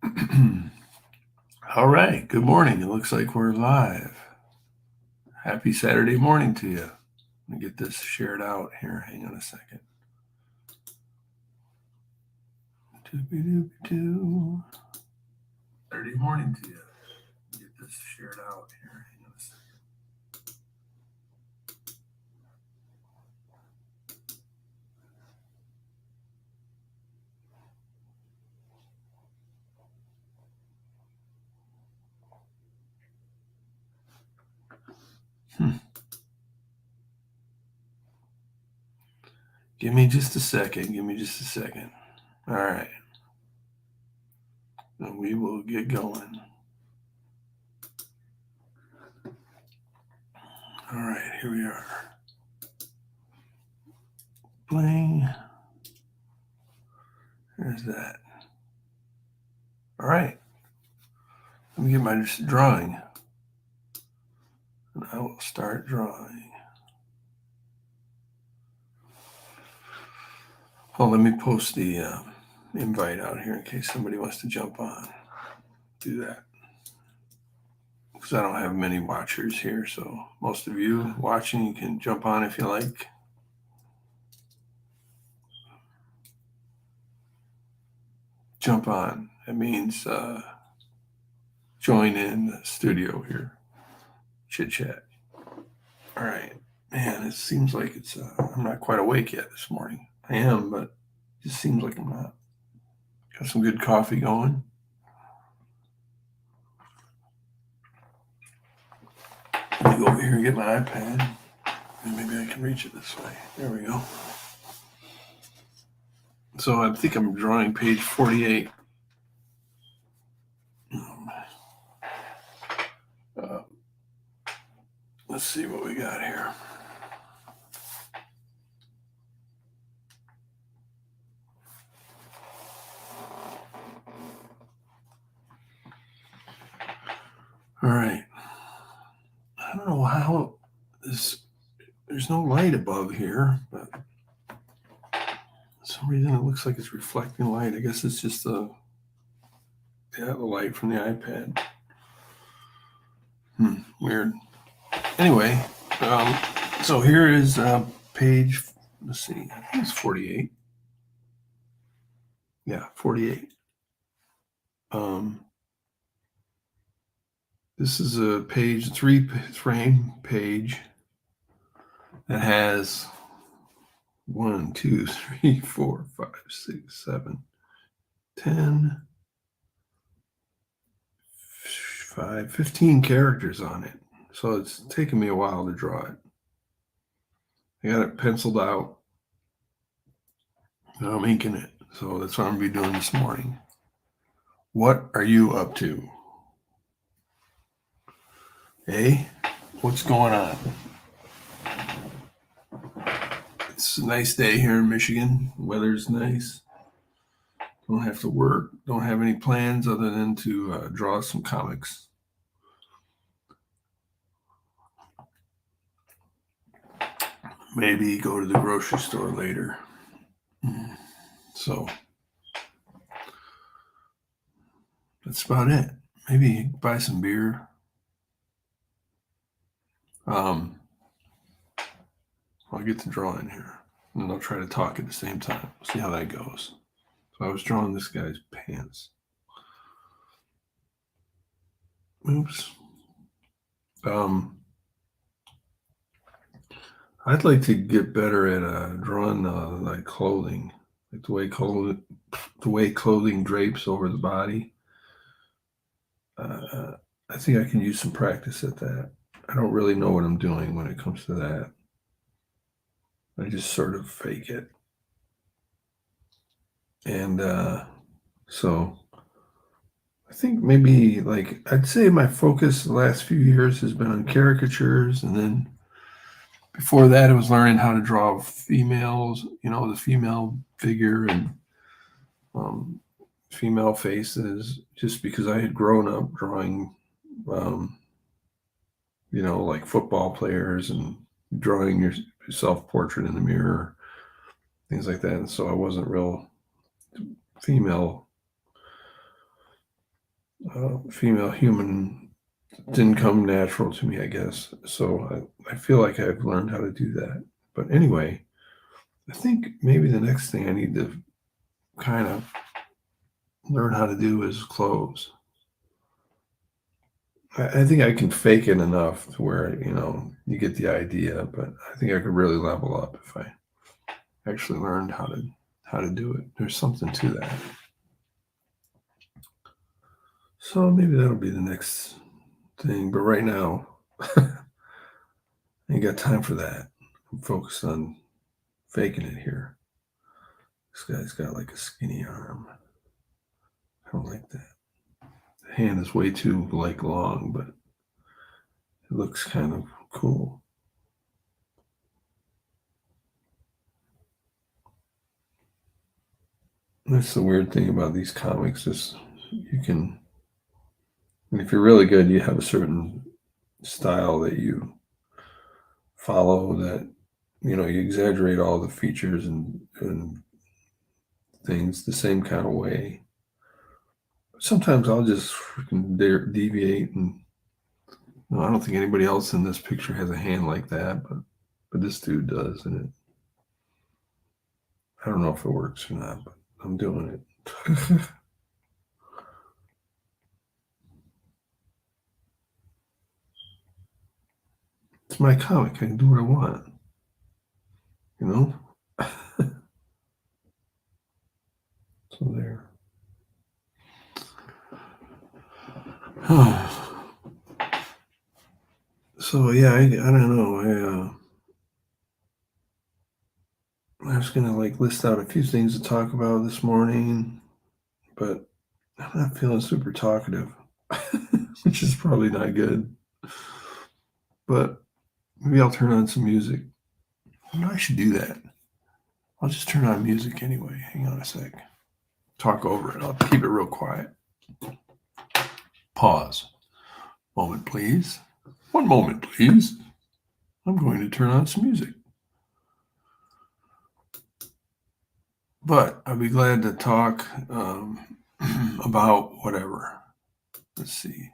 All right. Good morning. It looks like we're live. Happy Saturday morning to you. Let me get this shared out here. Hang on a second. Doo-be-doo-be-doo. Saturday morning to you. Get this shared out here. Hang on a second. Hmm. Give me just a second. Give me just a second. All right. And we will get going. All right. Here we are. Bling. There's that. All right. Let me get my drawing. And I will start drawing. Well, let me post the invite out here in case somebody wants to jump on. Do that. Because I don't have many watchers here, so most of you watching, you can jump on if you like. Jump on. It means join in the studio here. Chit chat. All right. Man, it seems like I'm not quite awake yet this morning. I am, but it just seems like I'm not. Got some good coffee going. Let me go over here and get my iPad. And maybe I can reach it this way. There we go. So I think I'm drawing page 48. Let's see what we got here. All right. I don't know how there's no light above here, but for some reason it looks like it's reflecting light. I guess it's just the light from the iPad. Weird. Anyway, so here is page, let's see, I think it's 48. Yeah, 48. This is a page, 3-frame page that has 1, 2, 3, 4, 5, 6, 7, 10, 15 characters on it. So it's taken me a while to draw it. I got it penciled out. Now I'm inking it. So that's what I'm going to be doing this morning. What are you up to? Hey, what's going on? It's a nice day here in Michigan. Weather's nice. Don't have to work. Don't have any plans other than to draw some comics. Maybe go to the grocery store later. So that's about it. Maybe buy some beer. I'll get to drawing here, and I'll try to talk at the same time. See how that goes. So I was drawing this guy's pants. Oops. I'd like to get better at drawing like clothing, like the way clothing drapes over the body. I think I can use some practice at that. I don't really know what I'm doing when it comes to that. I just sort of fake it. And so I think maybe like I'd say my focus the last few years has been on caricatures, and then before that, it was learning how to draw females, the female figure and female faces, just because I had grown up drawing, like football players and drawing your self-portrait in the mirror, things like that. And so I wasn't real female female human didn't come natural to me, I guess. So I feel like I've learned how to do that. But anyway, I think maybe the next thing I need to kind of learn how to do is clothes. I think I can fake it enough to where, you get the idea, but I think I could really level up if I actually learned how to do it. There's something to that. So maybe that'll be the next thing. But right now, I ain't got time for that. I'm focused on faking it here. This guy's got like a skinny arm. I don't like that. The hand is way too long, but it looks kind of cool. That's the weird thing about these comics is you can, and if you're really good, you have a certain style that you follow that, you exaggerate all the features and things the same kind of way. Sometimes I'll just freaking deviate, and I don't think anybody else in this picture has a hand like that, but this dude does, and I don't know if it works or not, but I'm doing it. It's my comic. I can do what I want, you know? So there. So yeah, I don't know. I was gonna list out a few things to talk about this morning, but I'm not feeling super talkative, which is probably not good. But maybe I'll turn on some music. I should do that. I'll just turn on music anyway. Hang on a sec. Talk over it. I'll keep it real quiet. Pause. Moment, please. One moment, please. I'm going to turn on some music. But I'll be glad to talk about whatever. Let's see.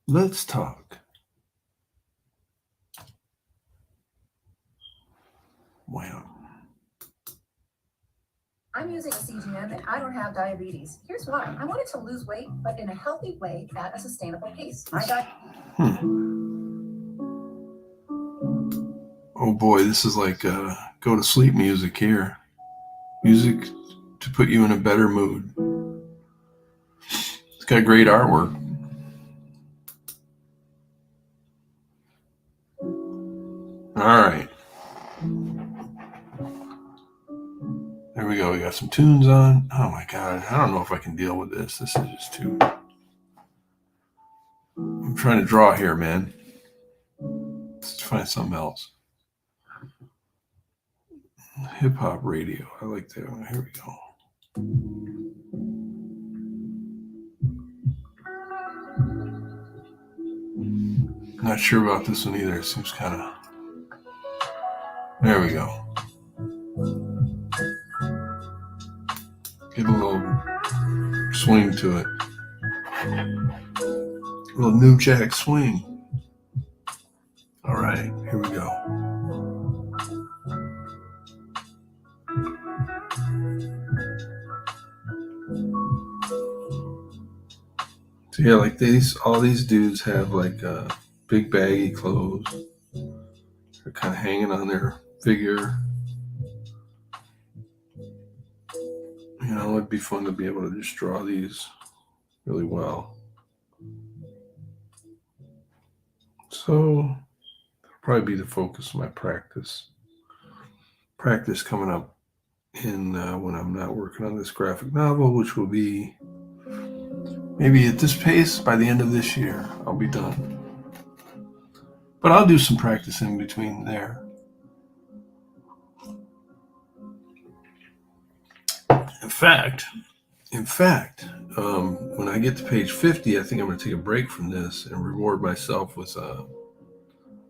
Let's talk. Wow. I'm using a CGM and I don't have diabetes. Here's why. I wanted to lose weight, but in a healthy way at a sustainable pace. Oh boy, this is like go to sleep music here. Music to put you in a better mood. It's got great artwork. All right. There we go. We got some tunes on. Oh my God. I don't know if I can deal with this. This is just too. I'm trying to draw here, man. Let's find something else. Hip hop radio. I like that one. Here we go. Not sure about this one either. It seems kind of. There we go. Get a little swing to it. A little New Jack swing. All right, here we go. So yeah, all these dudes have big baggy clothes. They're kind of hanging on their figure. It'd be fun to be able to just draw these really well. So that'll probably be the focus of my practice. Practice coming up in when I'm not working on this graphic novel, which will be maybe at this pace by the end of this year. I'll be done. But I'll do some practice in between there. In fact, when I get to page 50, I think I'm going to take a break from this and reward myself with a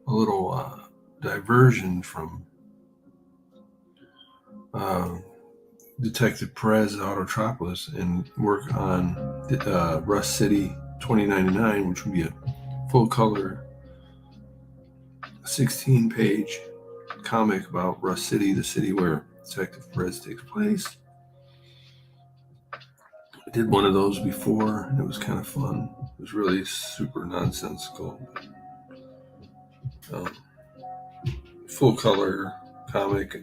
little diversion from Detective Perez Autotropolis and work on Rust City 2099, which would be a full color 16-page comic about Rust City, the city where Detective Perez takes place. I did one of those before, and it was kind of fun. It was really super nonsensical. Full color comic,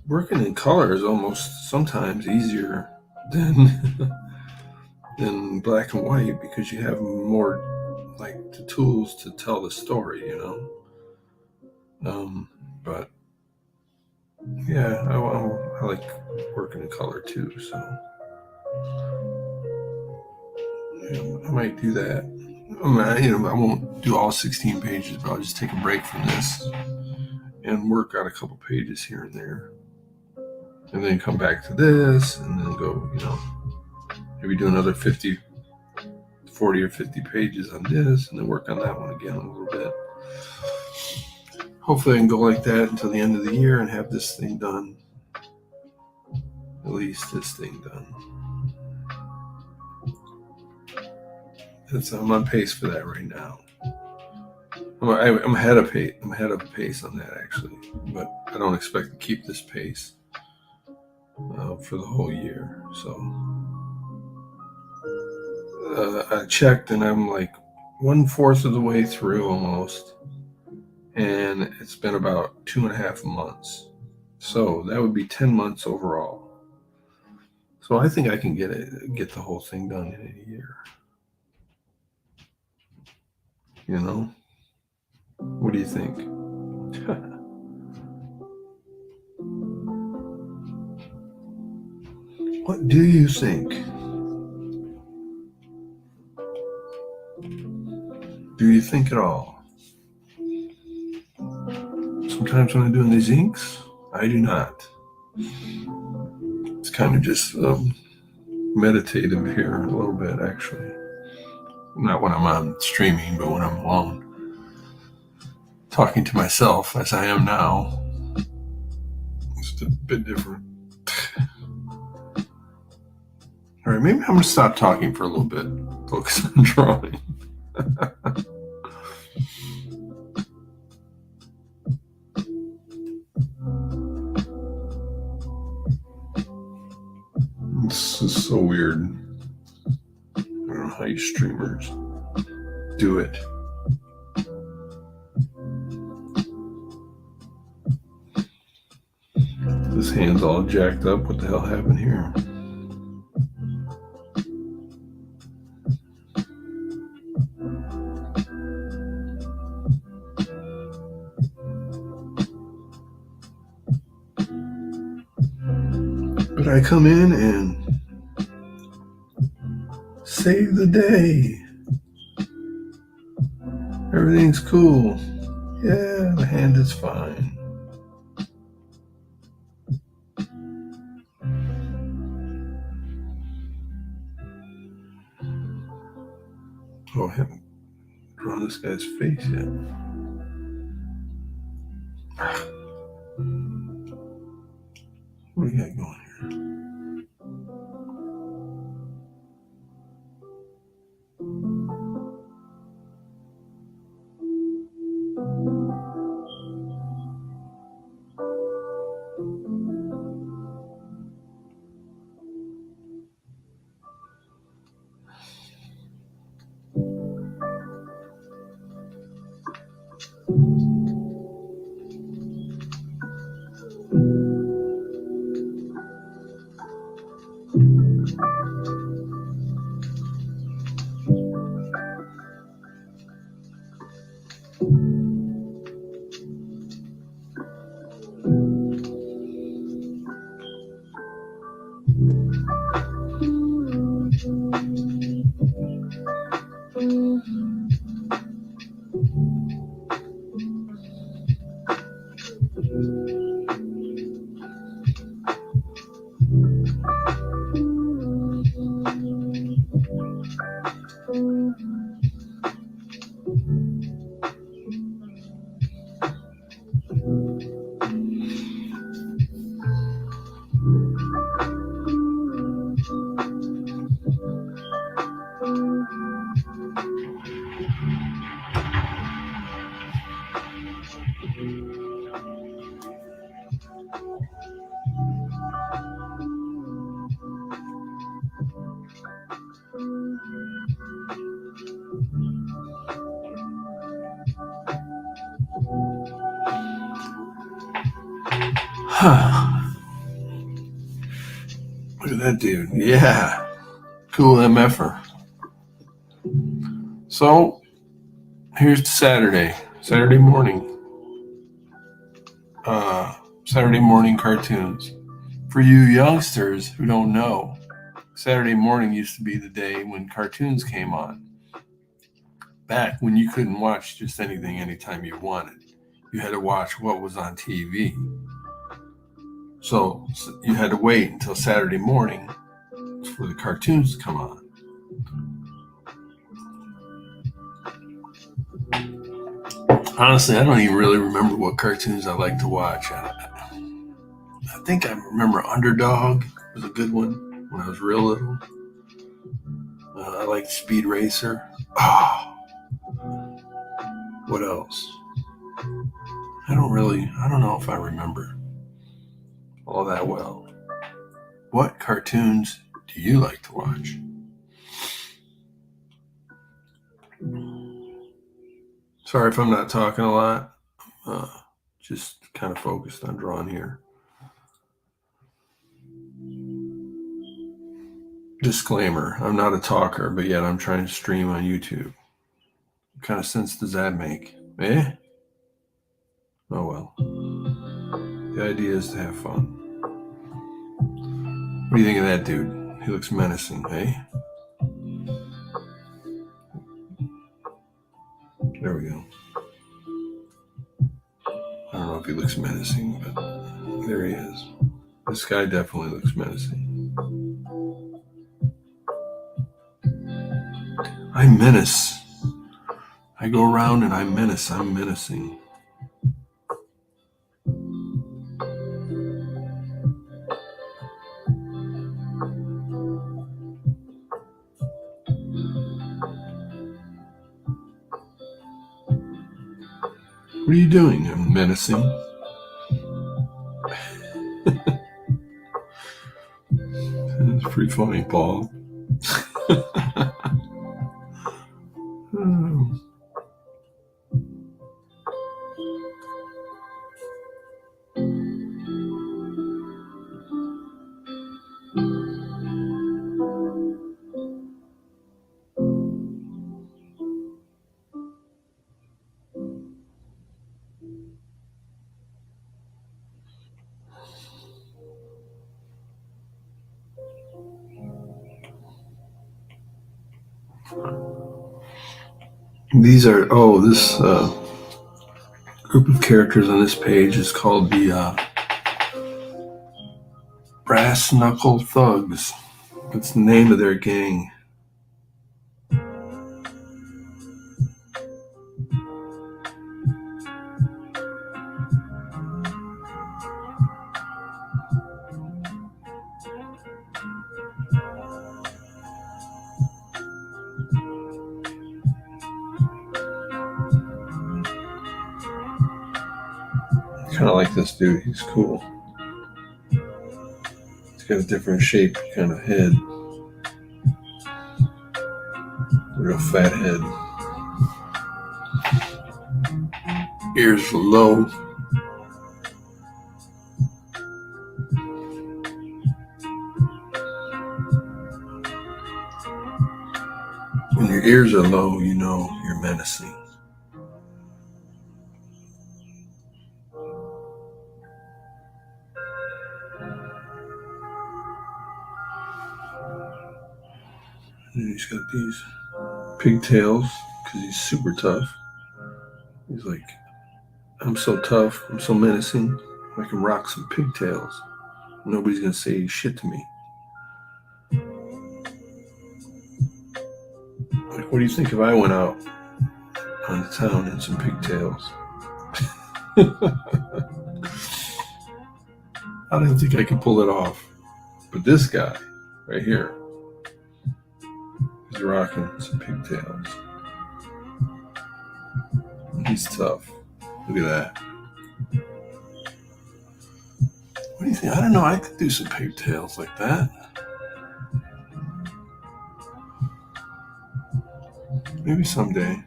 working in color is almost sometimes easier than than black and white because you have more like the tools to tell the story, but yeah, I like working in color too, so yeah, I might do that. I won't do all 16 pages, but I'll just take a break from this and work on a couple pages here and there, and then come back to this, and then go, maybe do another 40 or 50 pages on this, and then work on that one again a little bit. Hopefully I can go like that until the end of the year and have this thing done. At least this thing done. I'm on pace for that right now. I'm ahead of pace. I'm ahead of pace on that actually, but I don't expect to keep this pace for the whole year. So I checked, and I'm like 1/4 of the way through almost, and it's been about 2.5 months. So that would be 10 months overall. So I think I can get the whole thing done in a year. What do you think? What do you think? Do you think at all? Sometimes when I'm doing these inks, I do not. It's kind of just meditative here a little bit, actually. Not when I'm on streaming, but when I'm alone, talking to myself as I am now. It's a bit different. All right, maybe I'm going to stop talking for a little bit. Focus on drawing. This is so weird. I don't know how you streamers do it. This hand's all jacked up. What the hell happened here? But I come in and save the day. Everything's cool. Yeah, the hand is fine. Oh, I haven't drawn this guy's face yet. What do you got going here? Look at that dude. Yeah. Cool MFer. So here's Saturday morning. Saturday morning cartoons. For you youngsters who don't know, Saturday morning used to be the day when cartoons came on. Back when you couldn't watch just anything anytime you wanted. You had to watch what was on TV. So you had to wait until Saturday morning for the cartoons to come on. Honestly, I don't even really remember what cartoons I like to watch. I think I remember Underdog was a good one when I was real little. I liked Speed Racer. Oh, what else? I don't know if I remember all that well. What cartoons do you like to watch? Sorry if I'm not talking a lot. Just kind of focused on drawing here. Disclaimer, I'm not a talker, but yet I'm trying to stream on YouTube. What kind of sense does that make? Eh? Oh well. The idea is to have fun. What do you think of that dude? He looks menacing, eh? There we go. I don't know if he looks menacing, but there he is. This guy definitely looks menacing. I menace. I go around and I menace. I'm menacing. What are you doing? I'm menacing. It's pretty funny, Paul. These are, this group of characters on this page is called the Brass Knuckle Thugs. That's the name of their gang. Kind of like this dude. He's cool. He's got a different shape kind of head. Real fat head. Ears low. When your ears are low, you know you're menacing. And he's got these pigtails because he's super tough. He's like, I'm so tough, I'm so menacing, I can rock some pigtails. Nobody's gonna say shit to me. Like, what do you think if I went out on the town in some pigtails? I don't think I can pull it off. But this guy right here is rocking some pigtails. He's tough. Look at that. What do you think? I don't know. I could do some pigtails like that. Maybe someday.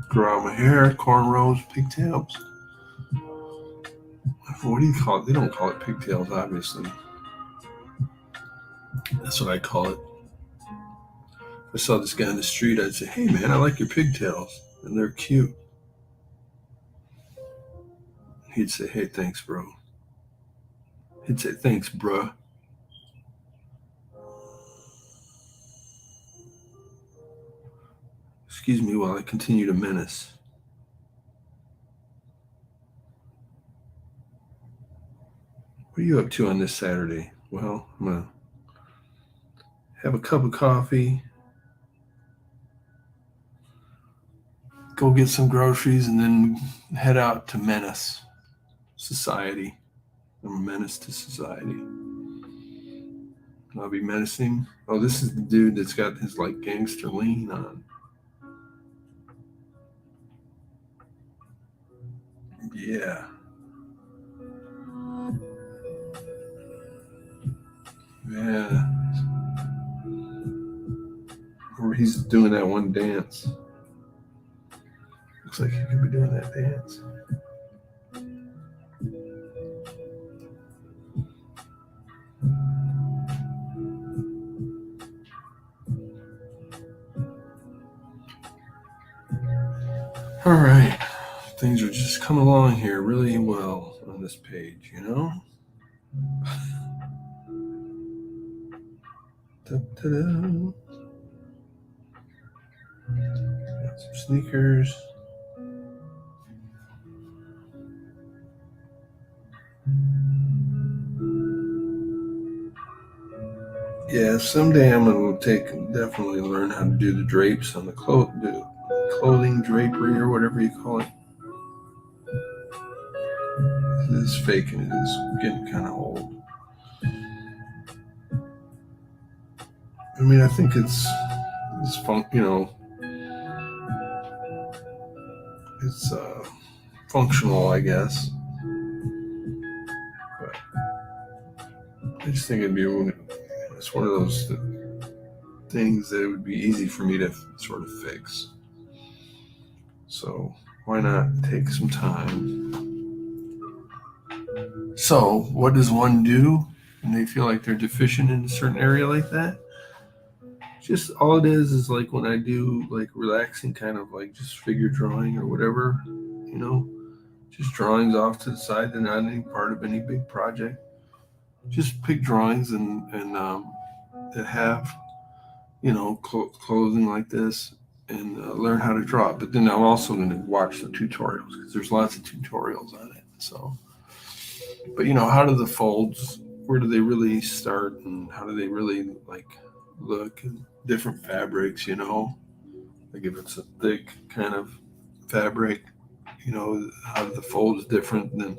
Grow out my hair, cornrows, pigtails. what do you call it? They don't call it pigtails, obviously. That's what I call it. If I saw this guy on the street, I'd say, "Hey man, I like your pigtails, and they're cute." He'd say, "Hey, thanks, bro." He'd say, "Thanks, bruh." Excuse me while I continue to menace. What are you up to on this Saturday? Well, I'm going to have a cup of coffee, go get some groceries, and then head out to menace society. I'm a menace to society. I'll be menacing. Oh, this is the dude that's got his like gangster lean on. Yeah. Yeah. Or he's doing that one dance. Looks like he could be doing that dance. All right. Things are just coming along here really well on this page, you know? Da-da-da. Got some sneakers. Yeah, someday I'm going to definitely learn how to do the drapes on the clothing drapery or whatever you call it. It is fake and it is getting kind of old. I mean, I think it's fun, you know, it's functional, I guess. But I just think it's one of those things that it would be easy for me to sort of fix. So why not take some time? So what does one do when they feel like they're deficient in a certain area like that? Just all it is like when I do like relaxing kind of like just figure drawing or whatever, you know, just drawings off to the side. They're not any part of any big project. Just pick drawings and that have, you know, clothing like this and learn how to draw it. But then I'm also going to watch the tutorials because there's lots of tutorials on it. So, but you know, how do the folds, where do they really start and how do they really like look and different fabrics, you know, like if it's a thick kind of fabric, you know, how the fold is different than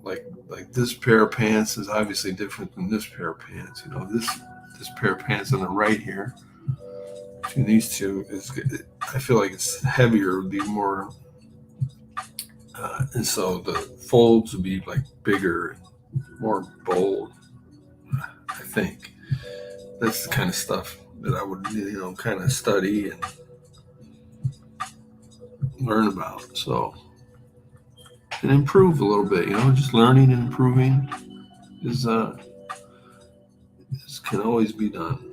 like this pair of pants is obviously different than this pair of pants, you know, this pair of pants on the right here between these two is, I feel like it's heavier, would be more and so the folds would be like bigger and more bold. I think that's the kind of stuff that I would, you know, kind of study and learn about. So, and improve a little bit, you know, just learning and improving is can always be done.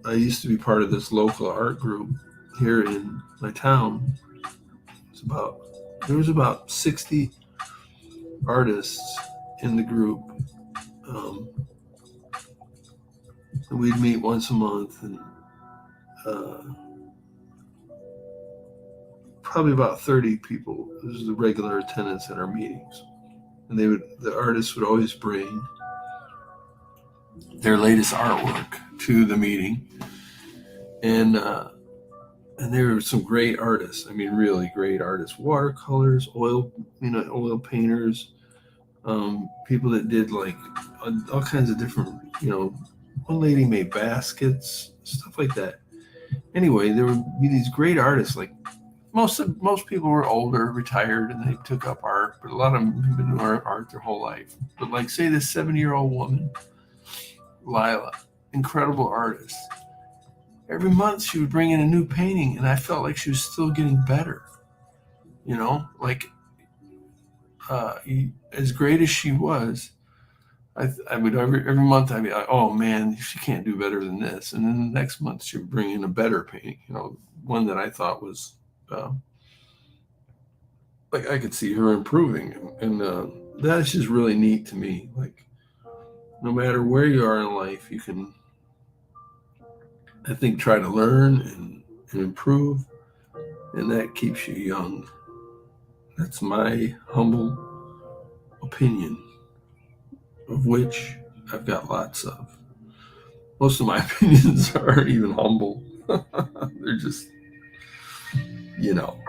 I used to be part of this local art group here in my town. There was about 60 artists in the group. And we'd meet once a month and probably about 30 people. This was the regular attendance at our meetings. And the artists would always bring their latest artwork to the meeting. And there were some great artists. I mean, really great artists. Watercolors, oil painters, people that did like all kinds of different, you know, one lady made baskets, stuff like that. Anyway, there would be these great artists. Like most people were older, retired, and they took up art, but a lot of them have been doing art their whole life. But like, say, this 70-year-old woman, Lila, incredible artist. Every month she would bring in a new painting, and I felt like she was still getting better. like as great as she was, I would every month I'd be like, oh man, she can't do better than this, and then the next month she would bring in a better painting, one that I thought was like I could see her improving, and that's just really neat to me. Like no matter where you are in life, you can, I think, try to learn and improve, and that keeps you young. That's my humble opinion, of which I've got lots of. Most of my opinions aren't even humble. They're just, you know.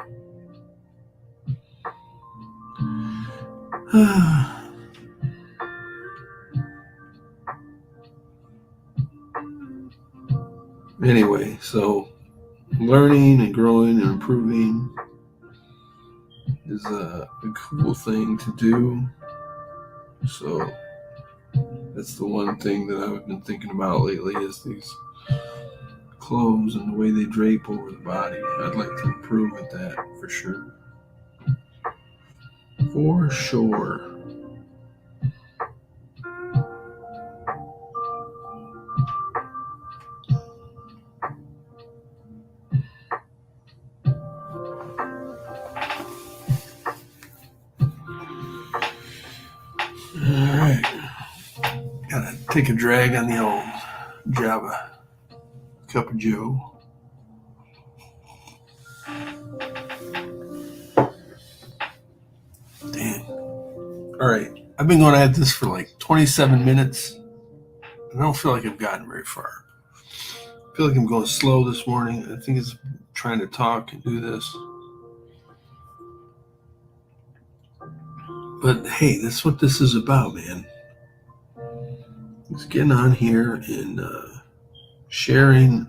Anyway, so learning and growing and improving is a cool thing to do. So that's the one thing that I've been thinking about lately is these clothes and the way they drape over the body. I'd like to improve at that for sure. For sure. Alright. Gotta take a drag on the old Java cup of Joe. Damn. Alright. I've been going at this for like 27 minutes. I don't feel like I've gotten very far. I feel like I'm going slow this morning. I think it's trying to talk and do this. But hey, that's what this is about, man. It's getting on here and sharing.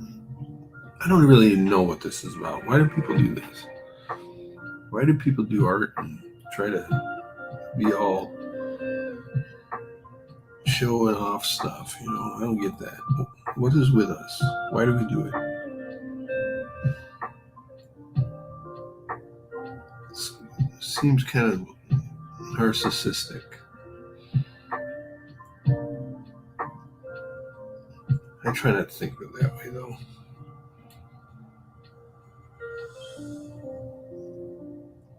I don't really even know what this is about. Why do people do this? Why do people do art and try to be all showing off stuff? I don't get that. What is with us? Why do we do it? It seems kind of narcissistic. I try not to think of it that way, though.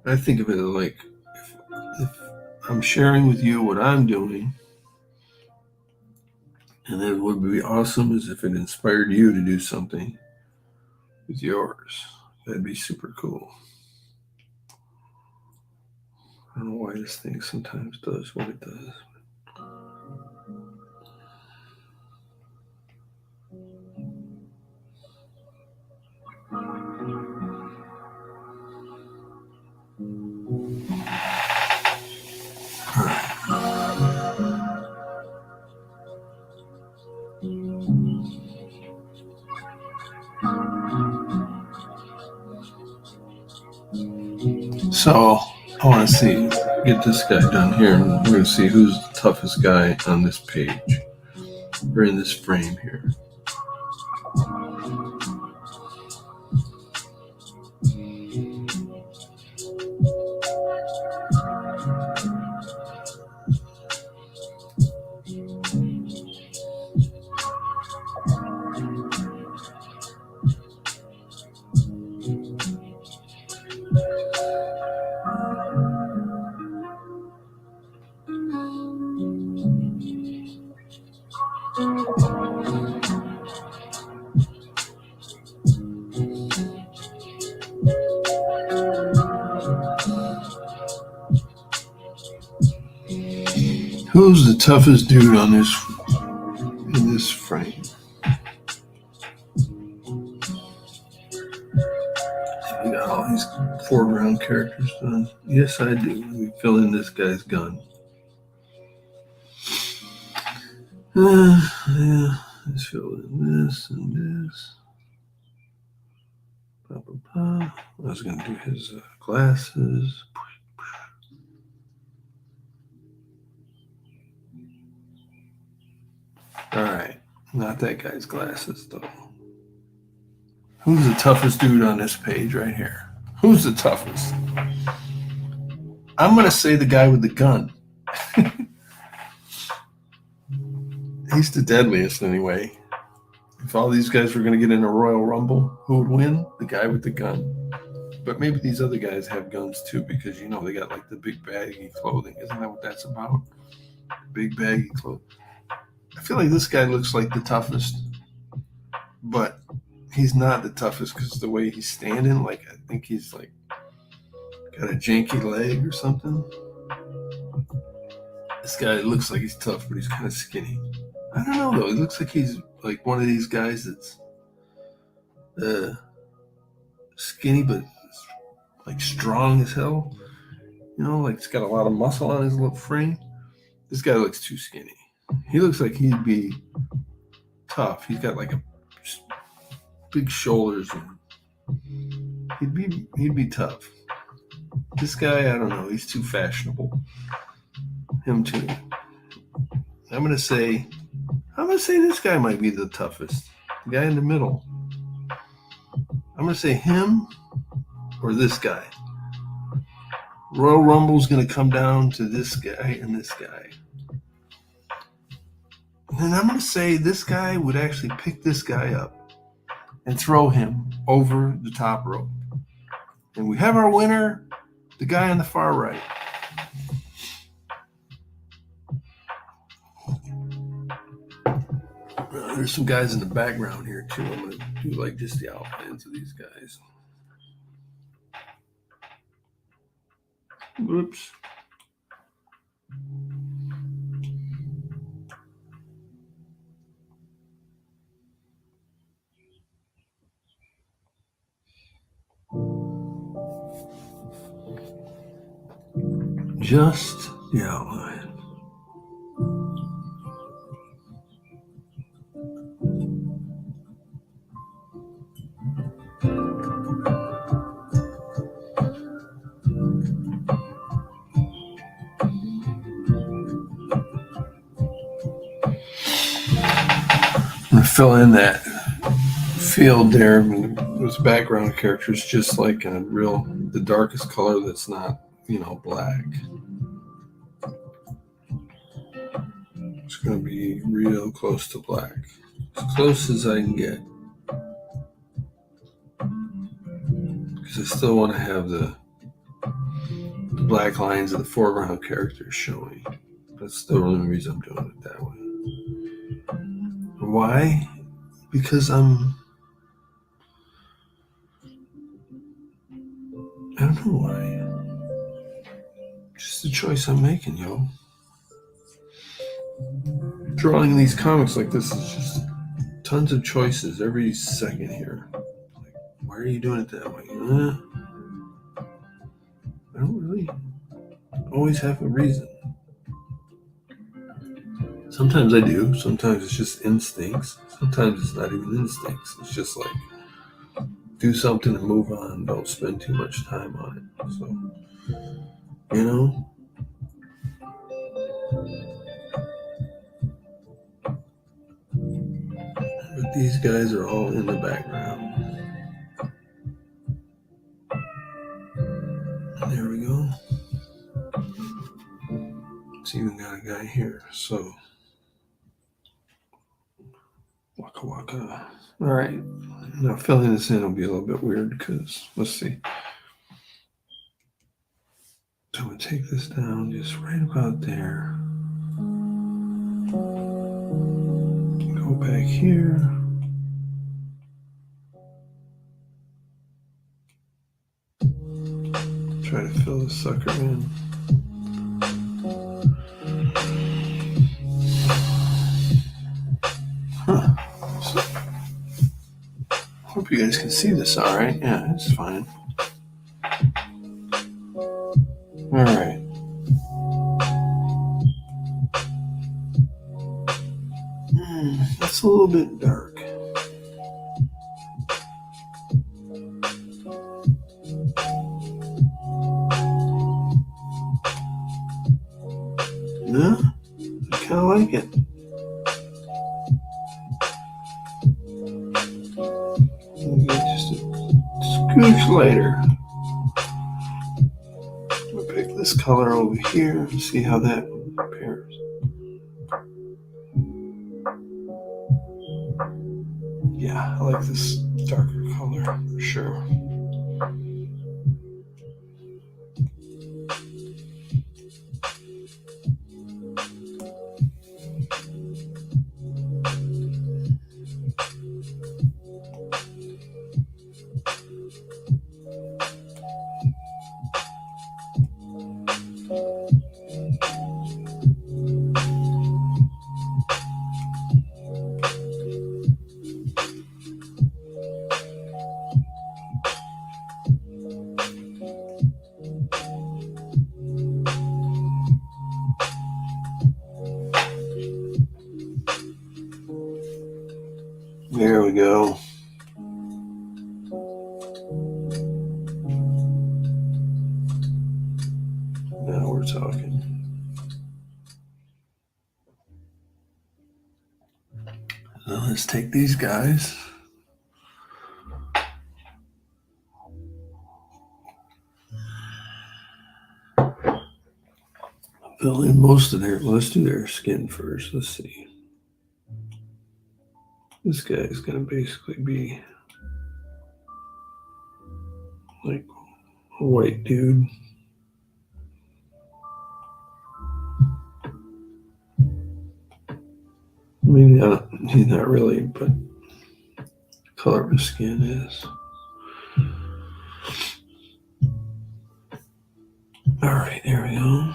I think of it like if I'm sharing with you what I'm doing, and then what would be awesome is if it inspired you to do something with yours. That'd be super cool. I don't know why this thing sometimes does what it does. So I want to get this guy done here, and we're going to see who's the toughest guy on this page, or in this frame here. Who's the toughest dude in this frame? I got all these foreground characters done. Yes, I do. Let me fill in this guy's gun. Yeah, let's fill in this and this. I was going to do his glasses. All right, not that guy's glasses though. Who's the toughest dude on this page right here? Who's the toughest? I'm going to say the guy with the gun. He's the deadliest anyway. If all these guys were going to get in a Royal Rumble, who would win? The guy with the gun. But maybe these other guys have guns too, because they got like the big baggy clothing. Isn't that what that's about? Big baggy clothing. I feel like this guy looks like the toughest, but he's not the toughest because the way he's standing, like I think he's like got a janky leg or something. This guy looks like he's tough, but he's kind of skinny. I don't know though. He looks like he's like one of these guys that's skinny but like strong as hell. Like he's got a lot of muscle on his little frame. This guy looks too skinny. He looks like he'd be tough. He's got like a big shoulders and he'd be tough. This guy, I don't know. He's too fashionable. Him too. I'm gonna say this guy might be the toughest. The guy in the middle. I'm gonna say him or this guy. Royal Rumble's gonna come down to this guy and this guy. And I'm gonna say this guy would actually pick this guy up and throw him over the top rope. And we have our winner, the guy on the far right. There's some guys in the background here too. I'm going to do like just the outlines of these guys. Whoops. Just the outline. I'm going to fill in that field there. Those background characters just like the darkest color that's not, black. It's going to be real close to black. As close as I can get. Because I still want to have the black lines of the foreground characters showing. That's the only reason I'm doing it that way. Why? Because I don't know why. Just the choice I'm making, yo. Drawing these comics like this is just tons of choices every second here. Like, why are you doing it that way? I don't really always have a reason. Sometimes I do. Sometimes it's just instincts. Sometimes it's not even instincts. It's just like do something and move on. Don't spend too much time on it. So, But these guys are all in the background. There we go. It's even got a guy here. So, waka waka. All right. Now filling this in will be a little bit weird because let's see. So I'm going to take this down just right about there. Go back here. Try to fill this sucker in. So, hope you guys can see this all right. Yeah, it's fine. All right. That's a little bit dark. No? I kind of like it. Just a scooch later. this color over here and see how that compares. Yeah, I like this darker color for sure. There we go. Now we're talking. Now let's take these guys. Fill in most of their, let's do their skin first. Let's see. This guy is going to basically be like a white dude. Maybe not, he's not really, but the color of his skin is. All right, there we go.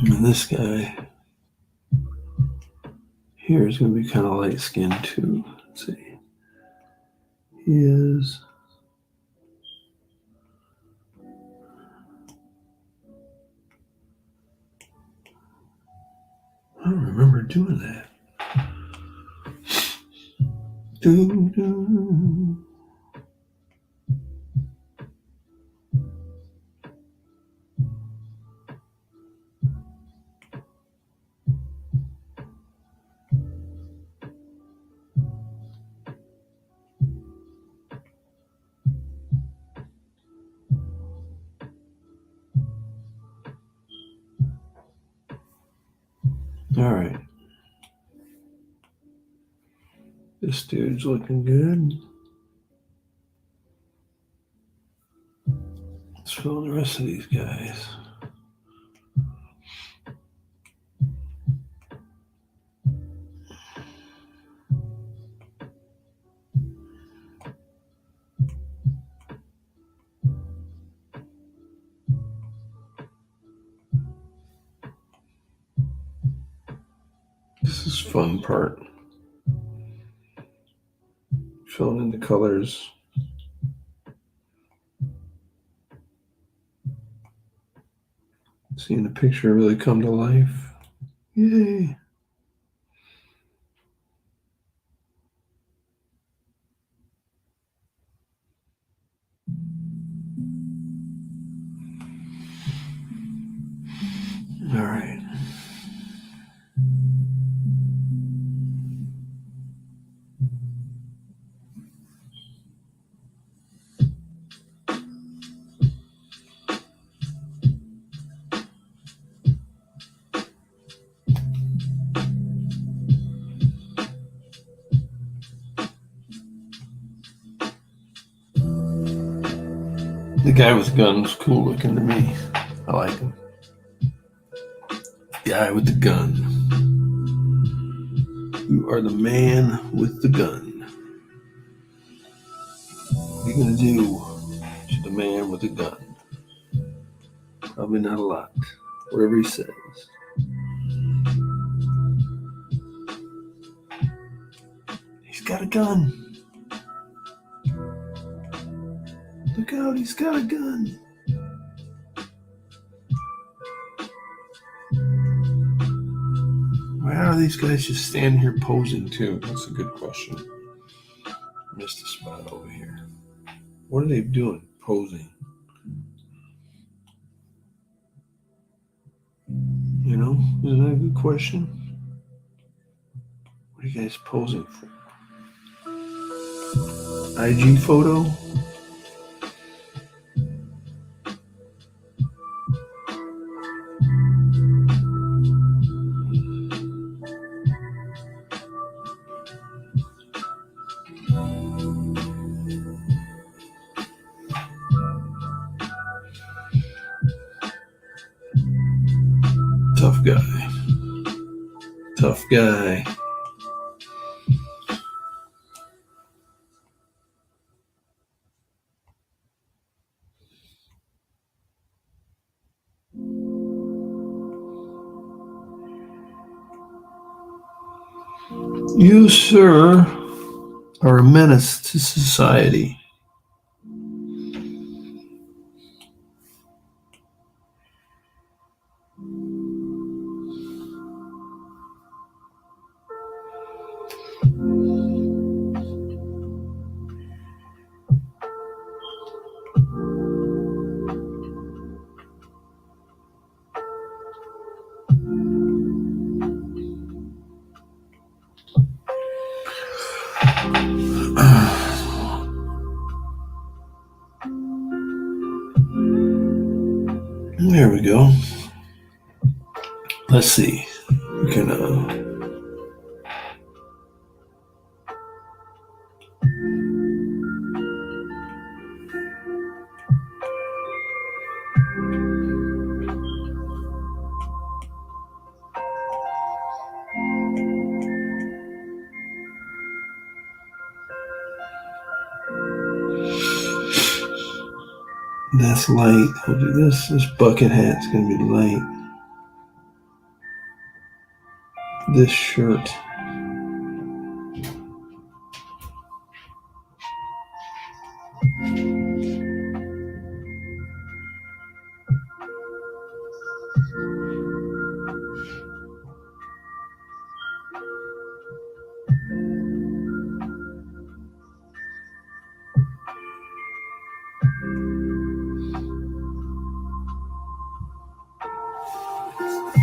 And this guy here is going to be kind of light skinned too. Let's see. He is. I don't remember doing that. Doo-doo. All right. This dude's looking good. Let's fill in the rest of these guys. This is fun part. Filling in the colors. Seeing the picture really come to life. Yay. All right. The guy with the gun's cool looking to me. I like him. Guy with the gun. You are the man with the gun. What are you going to do to the man with the gun? Probably not a lot. Whatever he says. He's got a gun. Look out, he's got a gun. Why are these guys just standing here posing too? That's a good question. Missed a spot over here. What are they doing? Posing. You know, isn't that a good question? What are you guys posing for? IG photo? Tough guy. Tough guy. You, sir, are a menace to society. There we go. Let's see. We can that's light. We'll do this. This bucket hat's gonna be light. This shirt.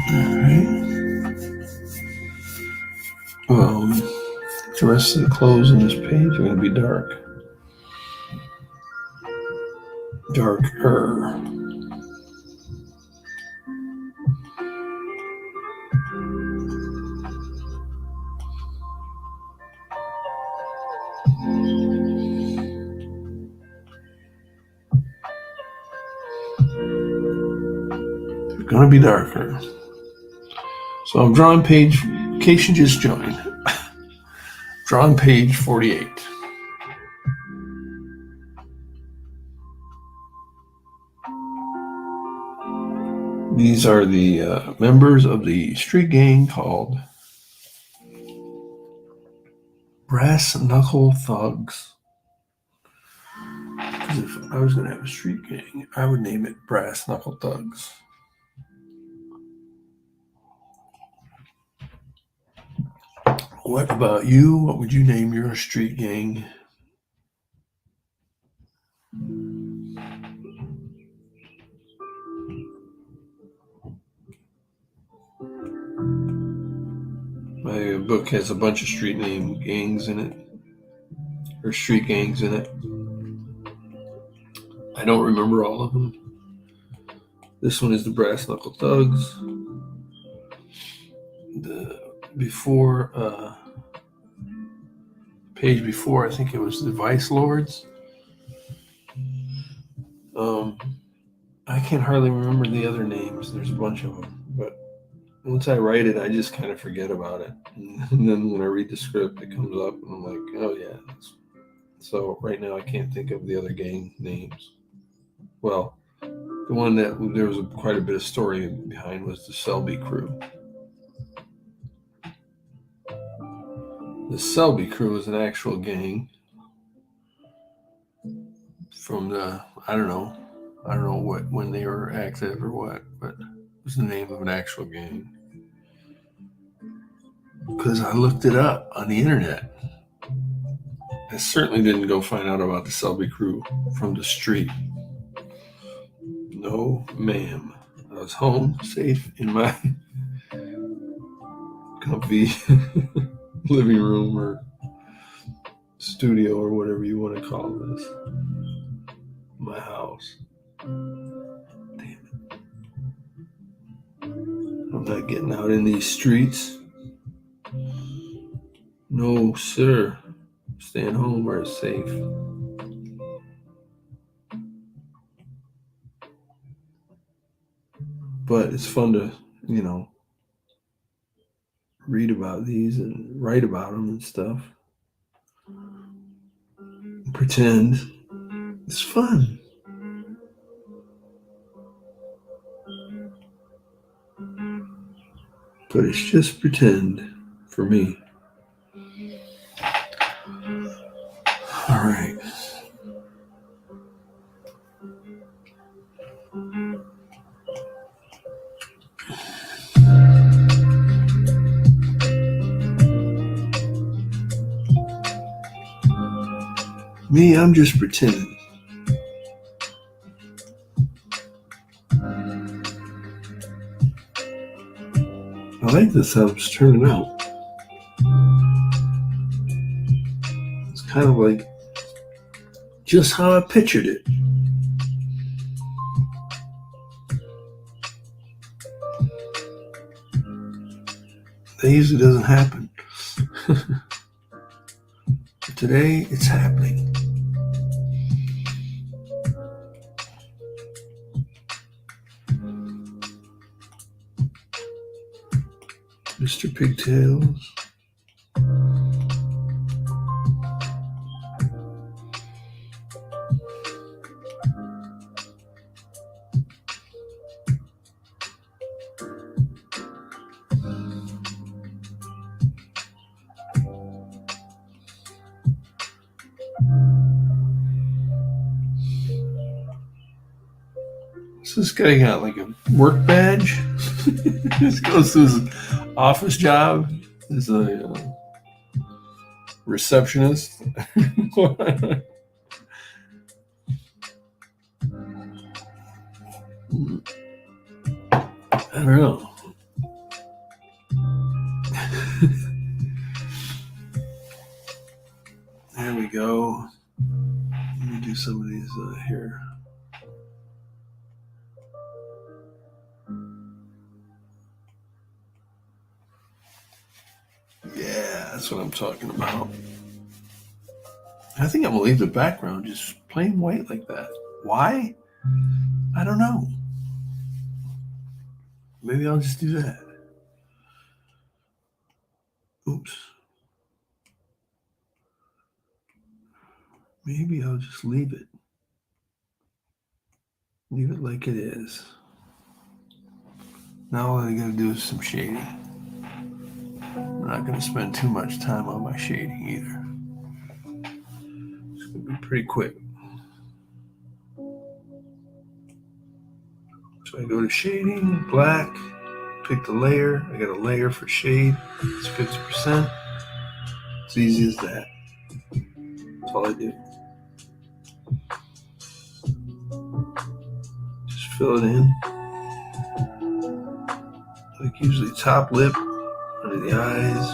Alright. The rest of the clothes on this page are going to be dark. Darker. They're going to be darker. So I'm drawing page, in case you just joined, drawing page 48. These are the members of the street gang called Brass Knuckle Thugs. Because if I was going to have a street gang, I would name it Brass Knuckle Thugs. What about you? What would you name your street gang? My book has a bunch of street name gangs in it, or street gangs in it. I don't remember all of them. This one is the Brass Knuckle Thugs. The page before, I think it was the Vice Lords. I can hardly remember the other names. There's a bunch of them, but once I write it, I just kind of forget about it. And then when I read the script, it comes up, and I'm like, oh yeah. So right now, I can't think of the other gang names. Well, the one that there was quite a bit of story behind was the Selby Crew. The Selby Crew is an actual gang from I don't know when they were active or what, but it was the name of an actual gang. because I looked it up on the internet. I certainly didn't go find out about the Selby crew from the street. No, ma'am. I was home, safe in my comfy living room or studio or whatever you want to call this. My house. Damn it. I'm not getting out in these streets. No, sir. Staying home where it's safe. But it's fun to, read about these and write about them and stuff. Pretend. It's fun. But it's just pretend for me. All right. Me, I'm just pretending. I like this how it's turning out. It's kind of like just how I pictured it. That usually doesn't happen. But today, it's happening. Mr. Pigtails. So this guy got like a work badge. This goes to his office job as a receptionist. I don't know. There we go. Let me do some of these here. Yeah, that's what I'm talking about. I think I'm gonna leave the background just plain white like that. Why? I don't know. Maybe I'll just do that. Oops. Maybe I'll just leave it. Leave it like it is. Now all I gotta do is some shading. I'm not gonna spend too much time on my shading either. It's gonna be pretty quick. So I go to shading, black, pick the layer. I got a layer for shade. It's 50%. It's easy as that. That's all I do. Just fill it in. Like usually top lip, under the eyes,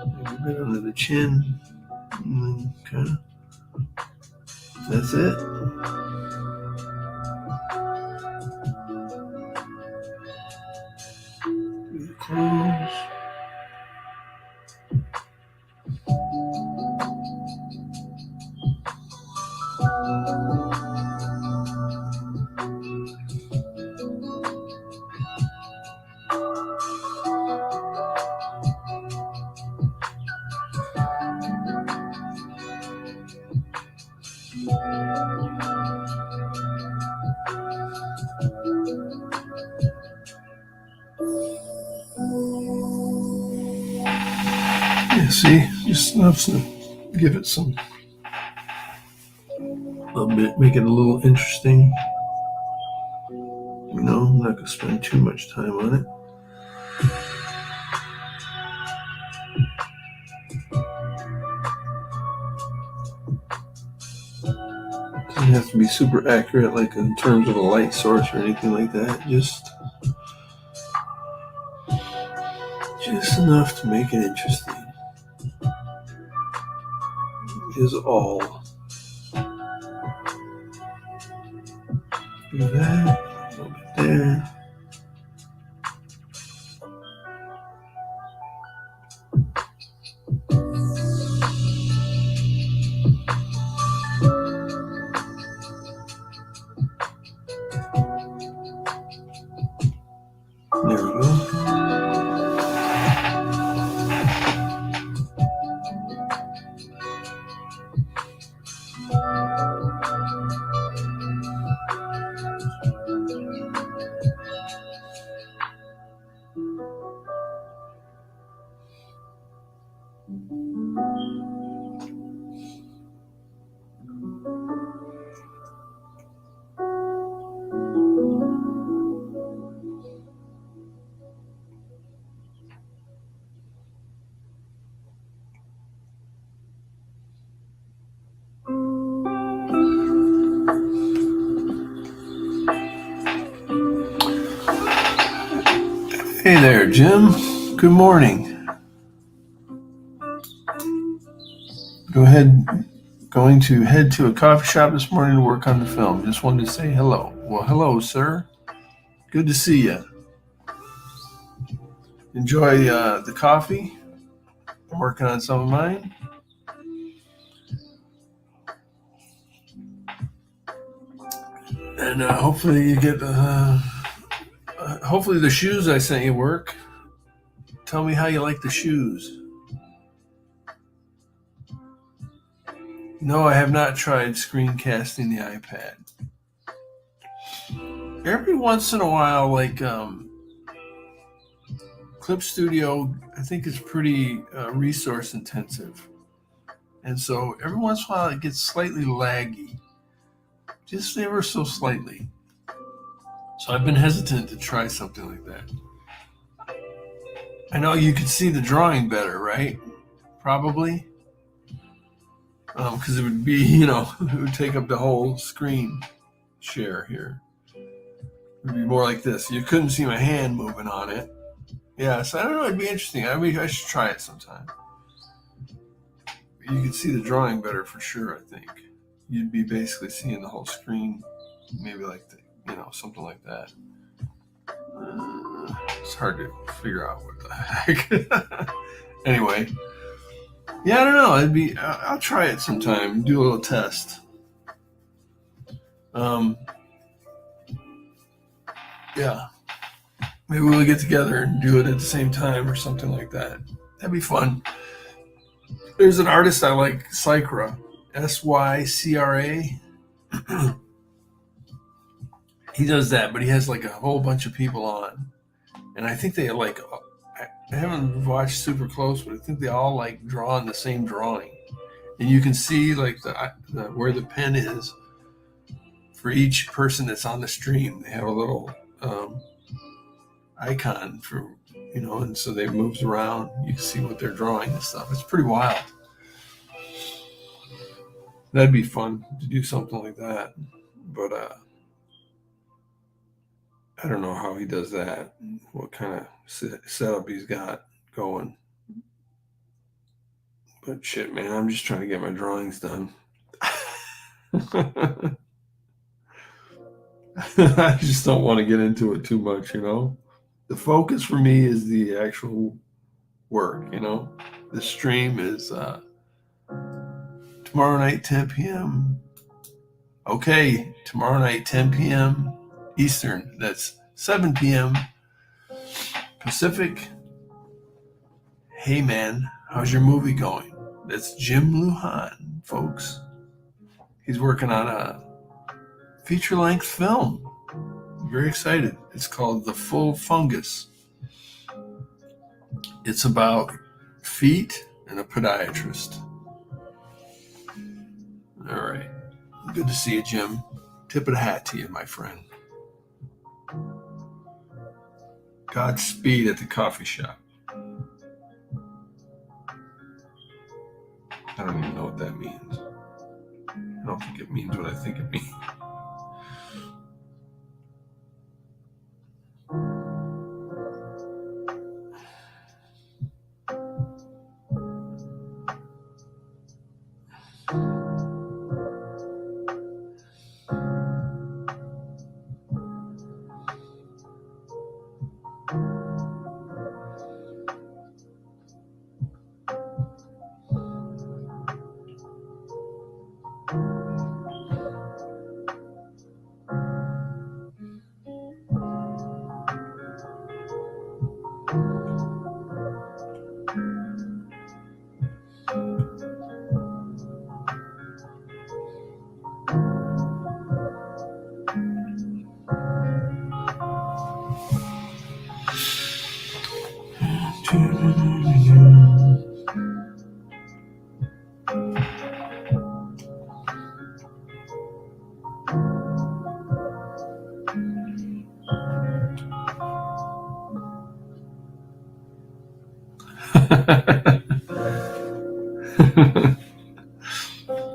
maybe a bit under the chin, and then kind of, that's it. Do the clothes. Yeah, see, just enough to give it some, a bit, make it a little interesting. I'm not going to spend too much time on it. have to be super accurate, like in terms of a light source or anything like that. Just enough to make it interesting is all. Do that, a little bit there. There we go. Hey there, Jim. Good morning. Going to head to a coffee shop this morning to work on the film. Just wanted to say hello. Well, hello, sir. Good to see you. Enjoy the coffee. I'm working on some of mine. And hopefully you get... hopefully the shoes I sent you work. Tell me how you like the shoes. No, I have not tried screencasting the iPad. Every once in a while, like Clip Studio, I think is pretty resource intensive. And so every once in a while it gets slightly laggy. Just ever so slightly. So I've been hesitant to try something like that. I know you could see the drawing better, right? Probably. Because it would be, it would take up the whole screen share here. It would be more like this. You couldn't see my hand moving on it. Yeah, so I don't know. It'd be interesting. I mean, I should try it sometime. You could see the drawing better for sure, I think. You'd be basically seeing the whole screen, maybe like something like that. It's hard to figure out what the heck. Anyway, yeah, I don't know. I'll try it sometime. Do a little test. Yeah, maybe we'll get together and do it at the same time or something like that. That'd be fun. There's an artist I like, Sycra, Sycra. He does that, but he has like a whole bunch of people on, and I think they I haven't watched super close, but I think they all like draw in the same drawing, and you can see like the where the pen is for each person that's on the stream. They have a little icon for and so they moves around. You can see what they're drawing and stuff. It's pretty wild. That'd be fun to do something like that, but I don't know how he does that, what kind of setup he's got going. But shit, man, I'm just trying to get my drawings done. I just don't want to get into it too much, The focus for me is the actual work, The stream is tomorrow night, 10 p.m. Okay, tomorrow night, 10 p.m. Eastern. That's 7 p.m. Pacific. Hey man, how's your movie going? That's Jim Lujan, folks. He's working on a feature-length film. I'm very excited. It's called The Full Fungus. It's about feet and a podiatrist. All right. Good to see you, Jim. Tip of the hat to you, my friend. Godspeed at the coffee shop. I don't even know what that means. I don't think it means what I think it means.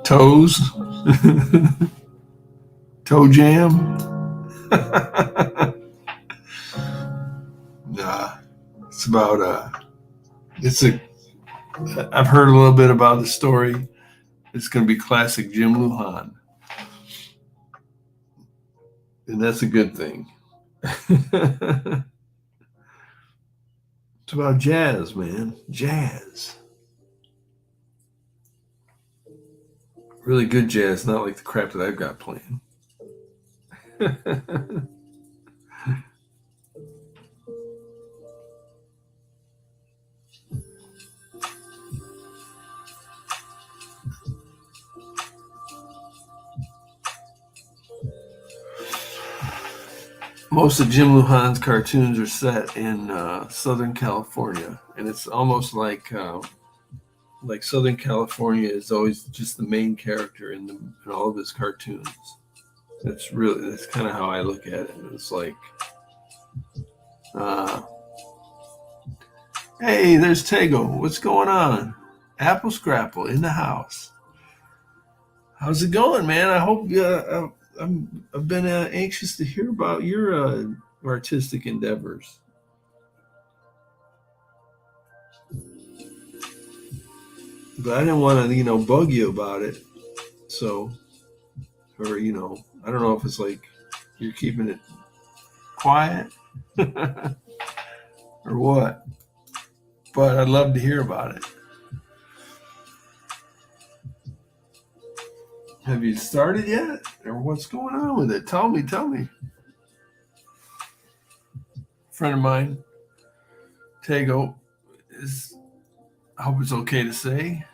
Toes. Toe jam. Nah, it's about I've heard a little bit about the story. It's going to be classic Jim Lujan, and that's a good thing. It's about jazz, man. Jazz. Really good jazz, not like the crap that I've got playing. Most of Jim Lujan's cartoons are set in Southern California, and it's almost like Southern California is always just the main character in all of his cartoons. That's kind of how I look at it. It's like, hey, there's Tego. What's going on? Apple Scrapple in the house. How's it going, man? I hope I've been anxious to hear about your artistic endeavors. But I didn't want to, bug you about it. So, or, I don't know if it's like you're keeping it quiet or what. But I'd love to hear about it. Have you started yet? Or what's going on with it? Tell me. A friend of mine, Tego, I hope it's okay to say,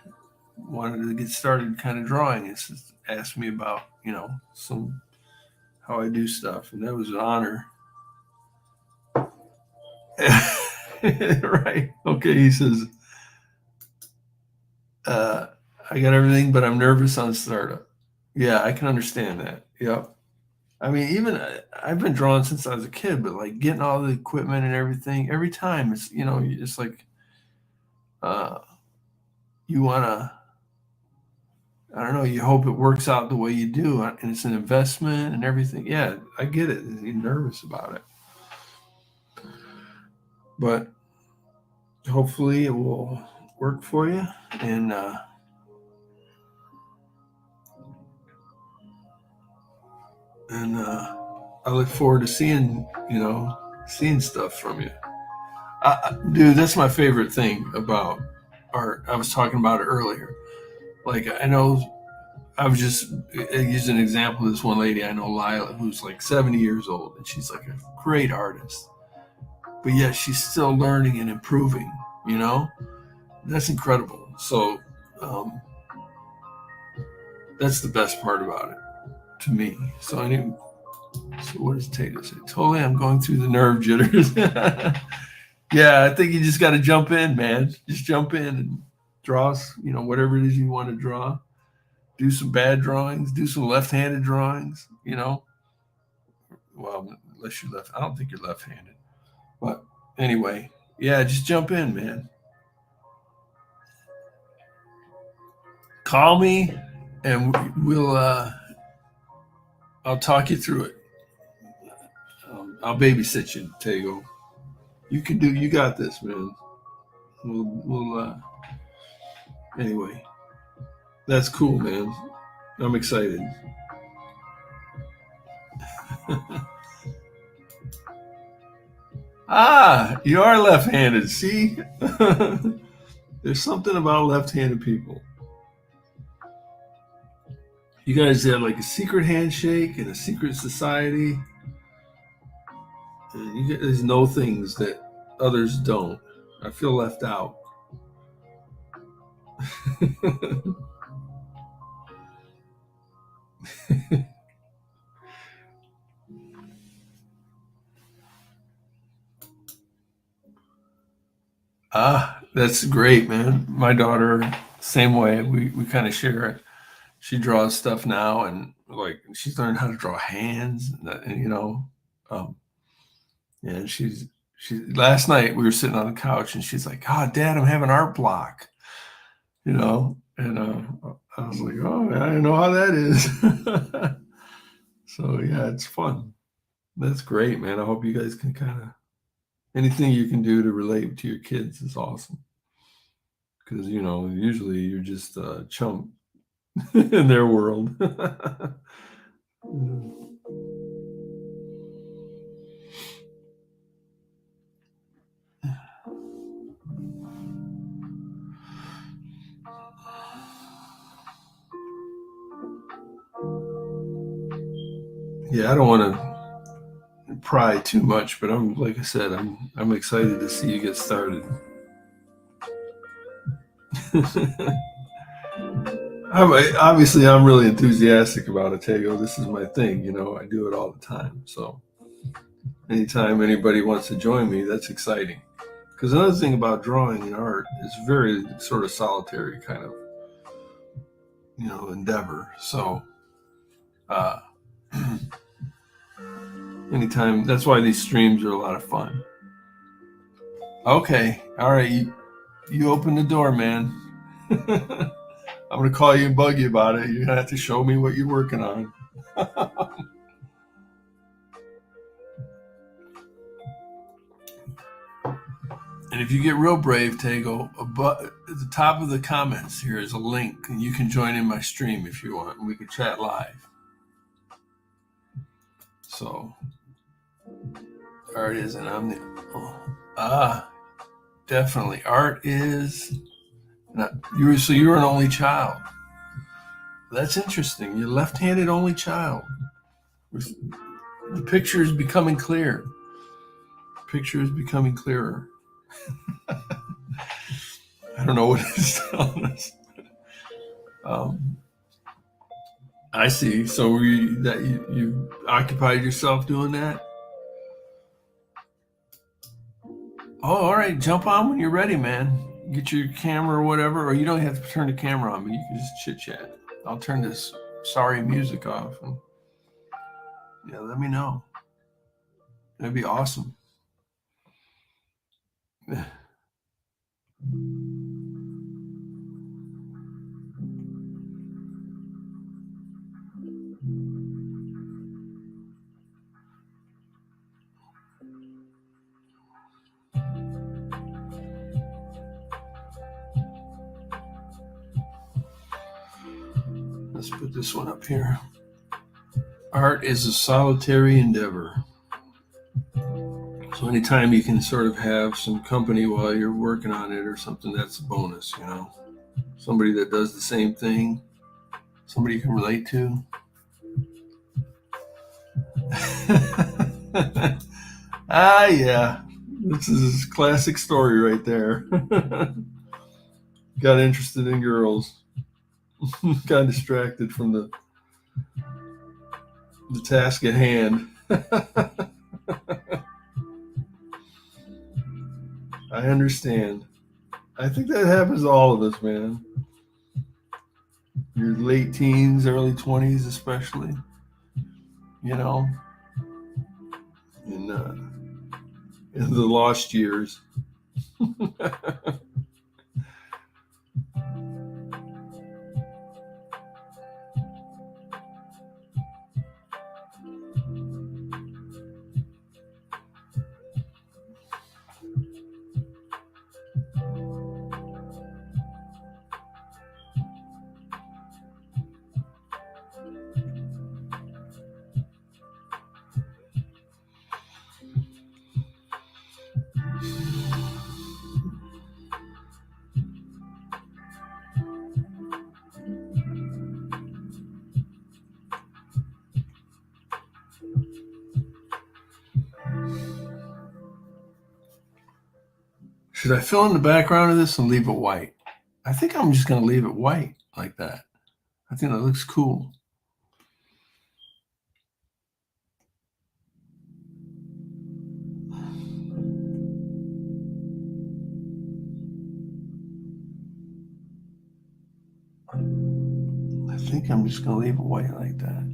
wanted to get started kind of drawing. It's just asked me about, how I do stuff. And that was an honor. Right. Okay. He says, I got everything, but I'm nervous on startup. Yeah, I can understand that. Yep. I mean, even I've been drawing since I was a kid, but like getting all the equipment and everything, every time it's, it's like, you want to, I don't know, you hope it works out the way you do, and it's an investment and everything. Yeah, I get it. You're nervous about it. But hopefully it will work for you. And I look forward to seeing stuff from you. Dude, that's my favorite thing about art. I was talking about it earlier. Like, I know I was just using an example of this one lady I know, Lila, who's like 70 years old, and she's like a great artist. But yet she's still learning and improving, That's incredible. So that's the best part about it to me. So what does Tato say? Totally, I'm going through the nerve jitters. Yeah, I think you just got to jump in, man. Just jump in and draw, whatever it is you want to draw. Do some bad drawings. Do some left-handed drawings, Well, unless you're I don't think you're left-handed. But anyway, yeah, just jump in, man. Call me and we'll I'll talk you through it. I'll babysit you, Tego. You got this, man. We'll anyway. That's cool, man. I'm excited. You are left-handed. See? There's something about left-handed people. You guys have like a secret handshake and a secret society. And you guys know things that others don't. I feel left out. That's great, man. My daughter, same way. We kind of share it. She draws stuff now, and like she's learned how to draw hands, um, and she last night we were sitting on the couch and she's like, "Oh, Dad, I'm having art block," and I was like, "Oh, I know how that is." So yeah, it's fun. That's great, man. I hope you guys can kind of anything you can do to relate to your kids is awesome. Because usually you're just a chump in their world. Yeah, I don't want to pry too much, but like I said, I'm excited to see you get started. I'm really enthusiastic about it, Tego. This is my thing, I do it all the time. So anytime anybody wants to join me, that's exciting. Because another thing about drawing and art is very sort of solitary kind of, endeavor. So anytime, that's why these streams are a lot of fun. Okay, all right, you open the door, man. I'm gonna call you and bug you about it. You're gonna have to show me what you're working on. And if you get real brave, Tego, at the top of the comments here is a link, and you can join in my stream if you want, and we can chat live. So, art is, and I'm definitely art is. You're an only child. That's interesting. You're left-handed only child. The picture is becoming clear. Picture is becoming clearer. I don't know what it's telling us. I see. So you occupied yourself doing that? Oh, all right. Jump on when you're ready, man. Get your camera or whatever, or you don't have to turn the camera on, but you can just chit chat. I'll turn this sorry music off, and yeah, let me know. That'd be awesome. Let's put this one up here. Art is a solitary endeavor. So anytime you can sort of have some company while you're working on it or something, that's a bonus, Somebody that does the same thing, somebody you can relate to. Yeah. This is a classic story right there. Got interested in girls. Got distracted from the task at hand. I understand. I think that happens to all of us, man. Your late teens, early 20s especially. In the lost years. Should I fill in the background of this and leave it white? I think I'm just going to leave it white like that. I think that looks cool. I think I'm just going to leave it white like that.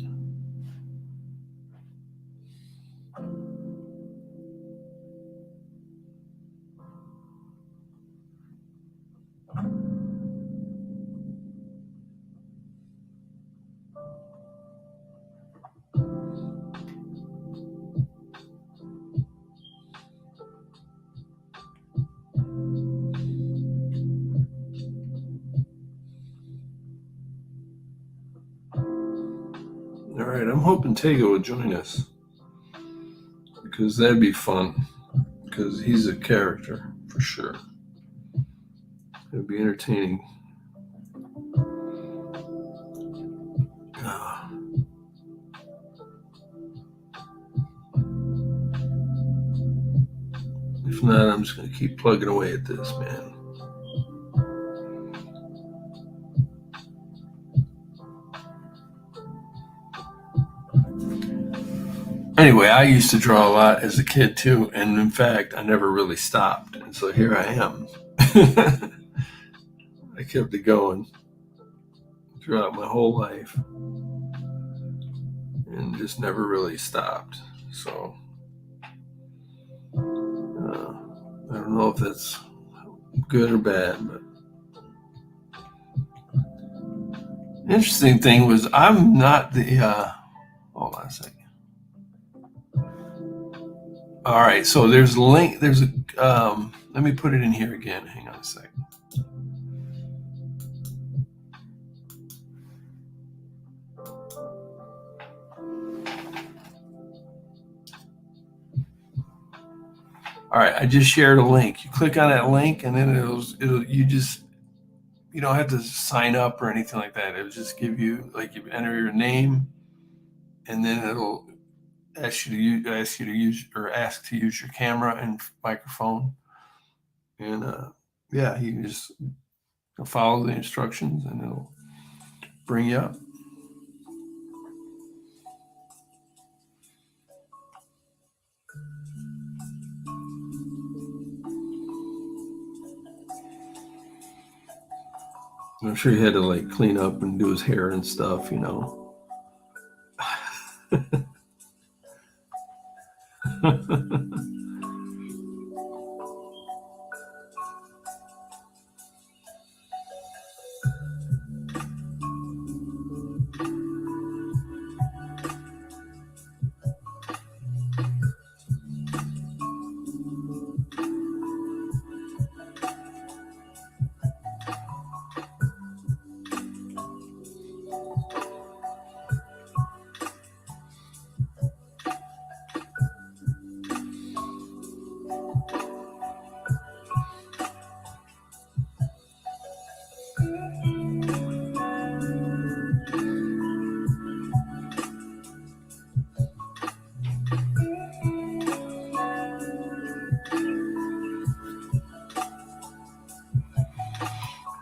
All right, I'm hoping Tego will join us because that'd be fun because he's a character for sure. It'd be entertaining. If not, I'm just going to keep plugging away at this, man. Anyway, I used to draw a lot as a kid too, and in fact, I never really stopped. And so here I am. I kept it going throughout my whole life and just never really stopped. So I don't know if that's good or bad, but the interesting thing was I'm not the hold on a second. All right, so there's a link. There's a let me put it in here again. Hang on a second. All right, I just shared a link. You click on that link, and then it'll you don't have to sign up or anything like that. It'll just give you, like, you enter your name, and then it'll ask you to use your camera and microphone, and yeah, you just follow the instructions, and it'll bring you up. I'm sure he had to like clean up and do his hair and stuff, you know.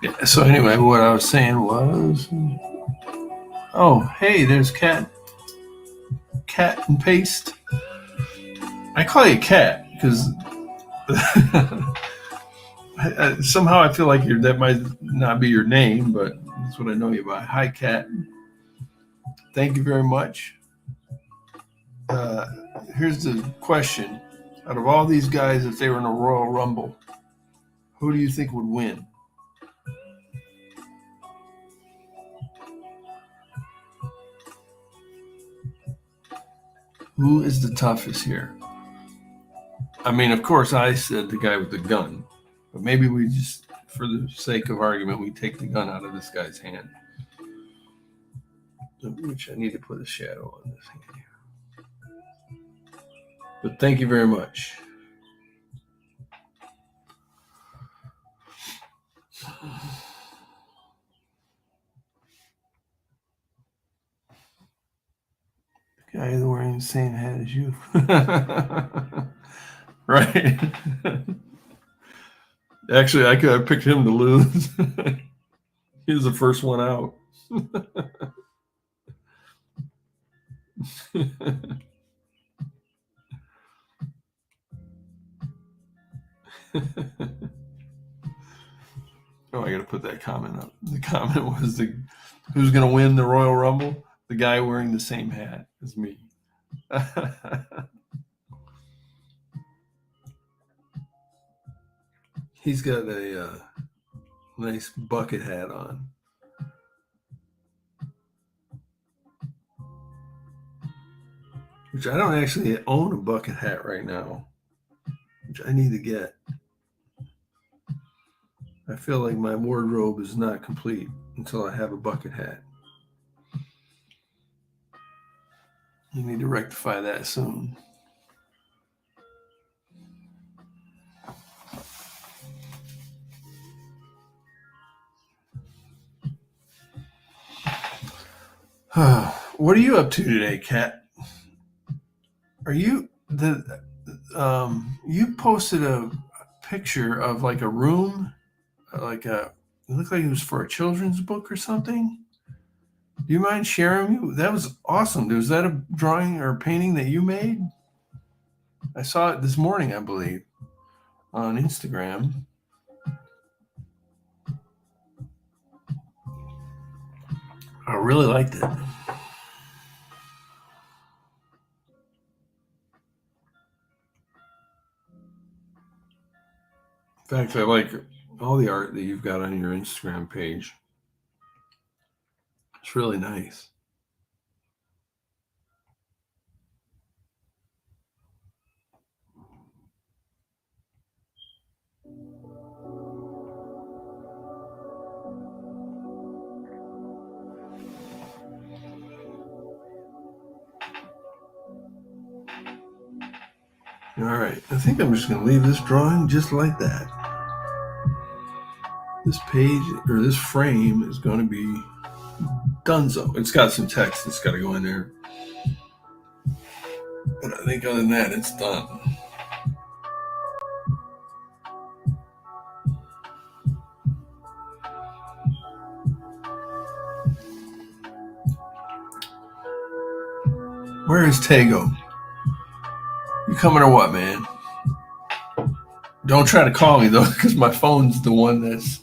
Yeah, so anyway, what I was saying was, oh, hey, there's cat and paste. I call you Cat because somehow I feel like that might not be your name, but that's what I know you by. Hi, Cat. Thank you very much. Here's the question. Out of all these guys, if they were in a Royal Rumble, who do you think would win? Who is the toughest here? I mean, of course, I said the guy with the gun, but maybe we just, for the sake of argument, we take the gun out of this guy's hand. Which I need to put a shadow on this hand here. But thank you very much. The guy is wearing the same hat as you. Right. Actually, I could have picked him to lose. He was the first one out. Oh, I got to put that comment up. The comment was who's going to win the Royal Rumble? The guy wearing the same hat as me. He's got a nice bucket hat on. Which I don't actually own a bucket hat right now, which I need to get. I feel like my wardrobe is not complete until I have a bucket hat. You need to rectify that soon. What are you up to today, Kat? Are you you posted a picture of like a room, it looked like it was for a children's book or something. Do you mind sharing? That was awesome. Was that a drawing or a painting that you made? I saw it this morning, I believe, on Instagram. I really liked it. In fact, I like all the art that you've got on your Instagram page. It's really nice. All right, I think I'm just going to leave this drawing just like that. This page or this frame is going to be donezo. It's got some text that's got to go in there. But I think other than that, it's done. Where is Tego? You coming or what, man? Don't try to call me, though, because my phone's the one that's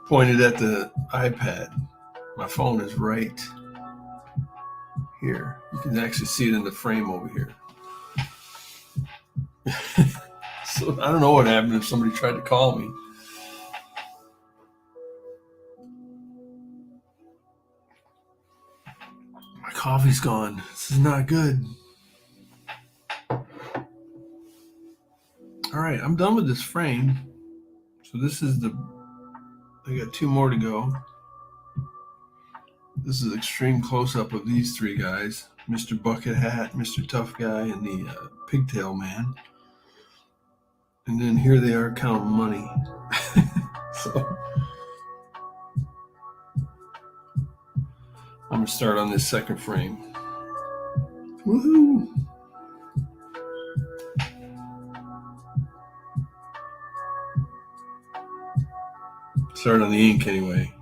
pointed at the iPad. My phone is right here. You can actually see it in the frame over here. So I don't know what happened if somebody tried to call me. My coffee's gone. This is not good. All right, I'm done with this frame. So this is I got 2 more to go. This is extreme close-up of these 3 guys. Mr. Bucket Hat, Mr. Tough Guy, and the Pigtail Man. And then here they are counting money. So I'm going to start on this second frame. Woohoo! Start on the ink anyway.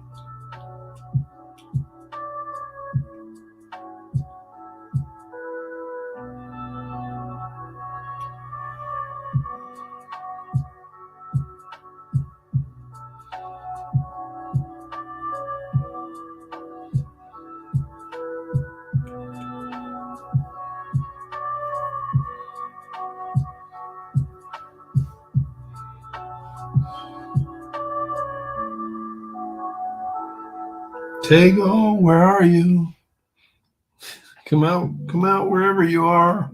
Tego, where are you? Come out wherever you are.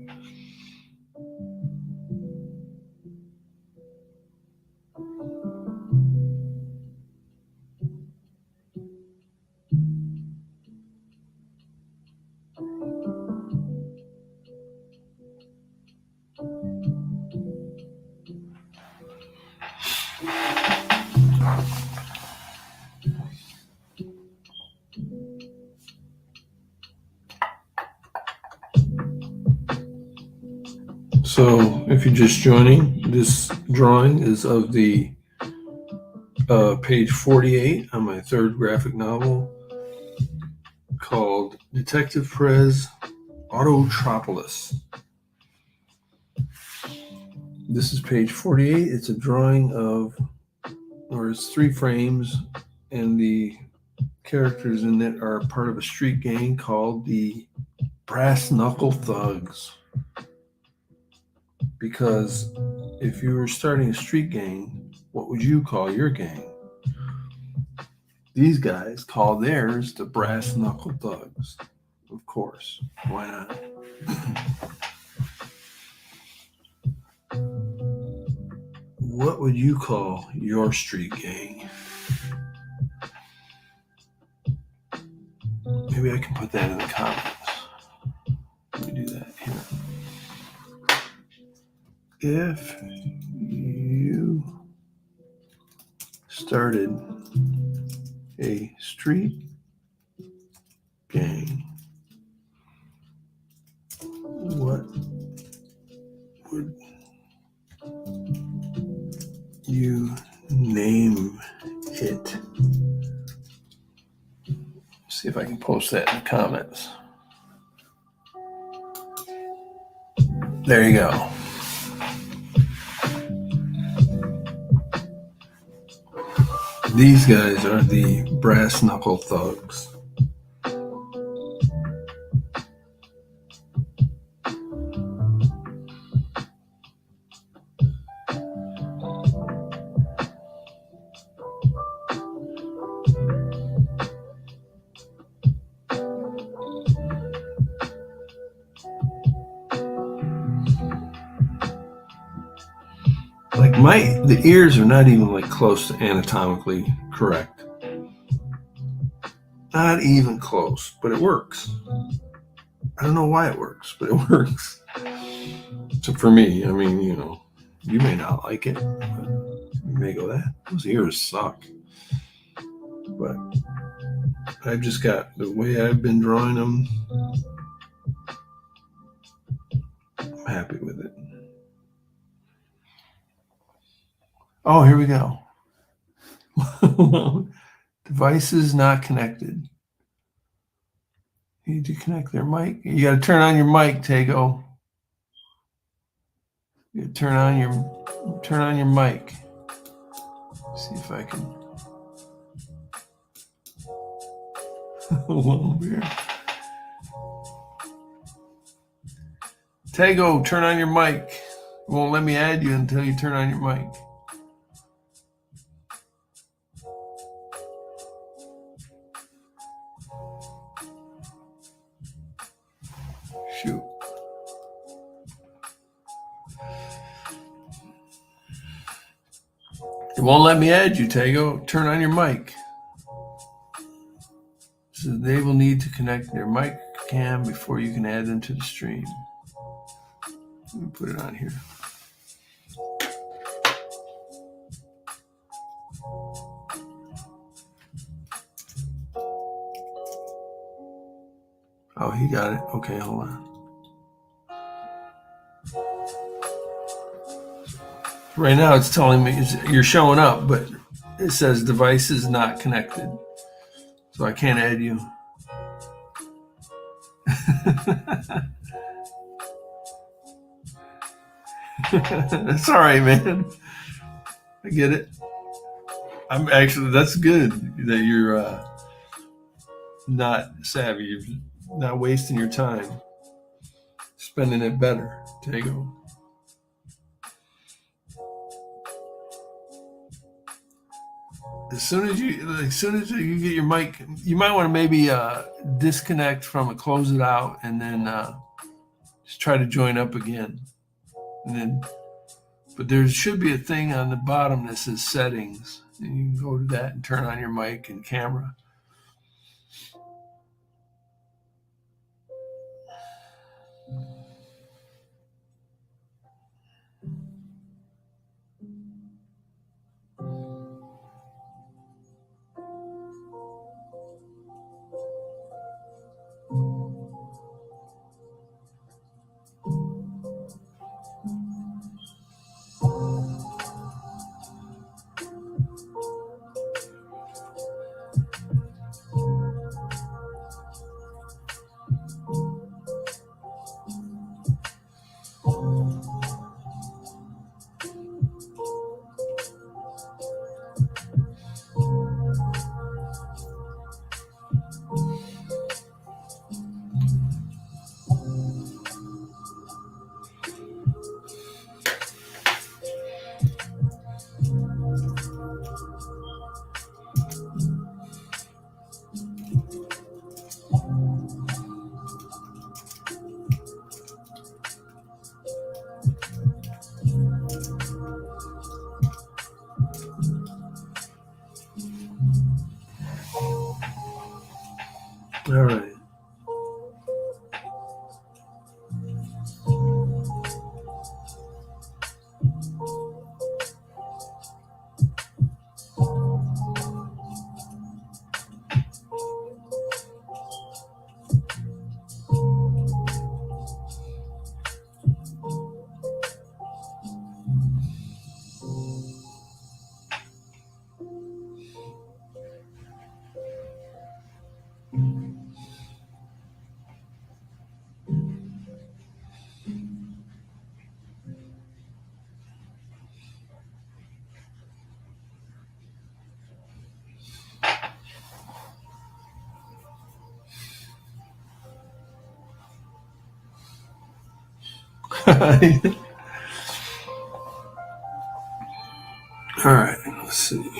So if you're just joining, this drawing is of the page 48 on my third graphic novel called Detective Perez Autotropolis. This is page 48. It's a drawing of, or it's 3 frames, and the characters in it are part of a street gang called the Brass Knuckle Thugs. Because if you were starting a street gang, what would you call your gang? These guys call theirs the Brass Knuckle Thugs. Of course. Why not? What would you call your street gang? Maybe I can put that in the comments. Let me do that here. If you started a street gang, what would you name it? See if I can post that in the comments. There you go. These guys are the Brass Knuckle Thugs. Like the ears are not even like close to anatomically correct. Not even close, but it works. I don't know why it works, but it works. So for me, I mean, you may not like it, but you may go, those ears suck. But I've just got the way I've been drawing them. I'm happy with it. Oh, here we go. Devices not connected. You need to connect their mic. You got to turn on your mic, Tego. You got to turn on your mic. See if I can. Over here. Tego, turn on your mic. It won't let me add you until you turn on your mic. Shoot. It won't let me add you, Tego. Turn on your mic. So they will need to connect their mic cam before you can add them to the stream. Let me put it on here. Oh, he got it. Okay, hold on. Right now it's telling me you're showing up, but it says devices not connected. So I can't add you. That's all right, man. I get it. That's good that you're not savvy. You're not wasting your time. Spending it better. Tego. As soon as you get your mic, you might want to maybe disconnect from it, close it out, and then just try to join up again. But there should be a thing on the bottom that says settings, and you can go to that and turn on your mic and camera. All right. All right, let's see.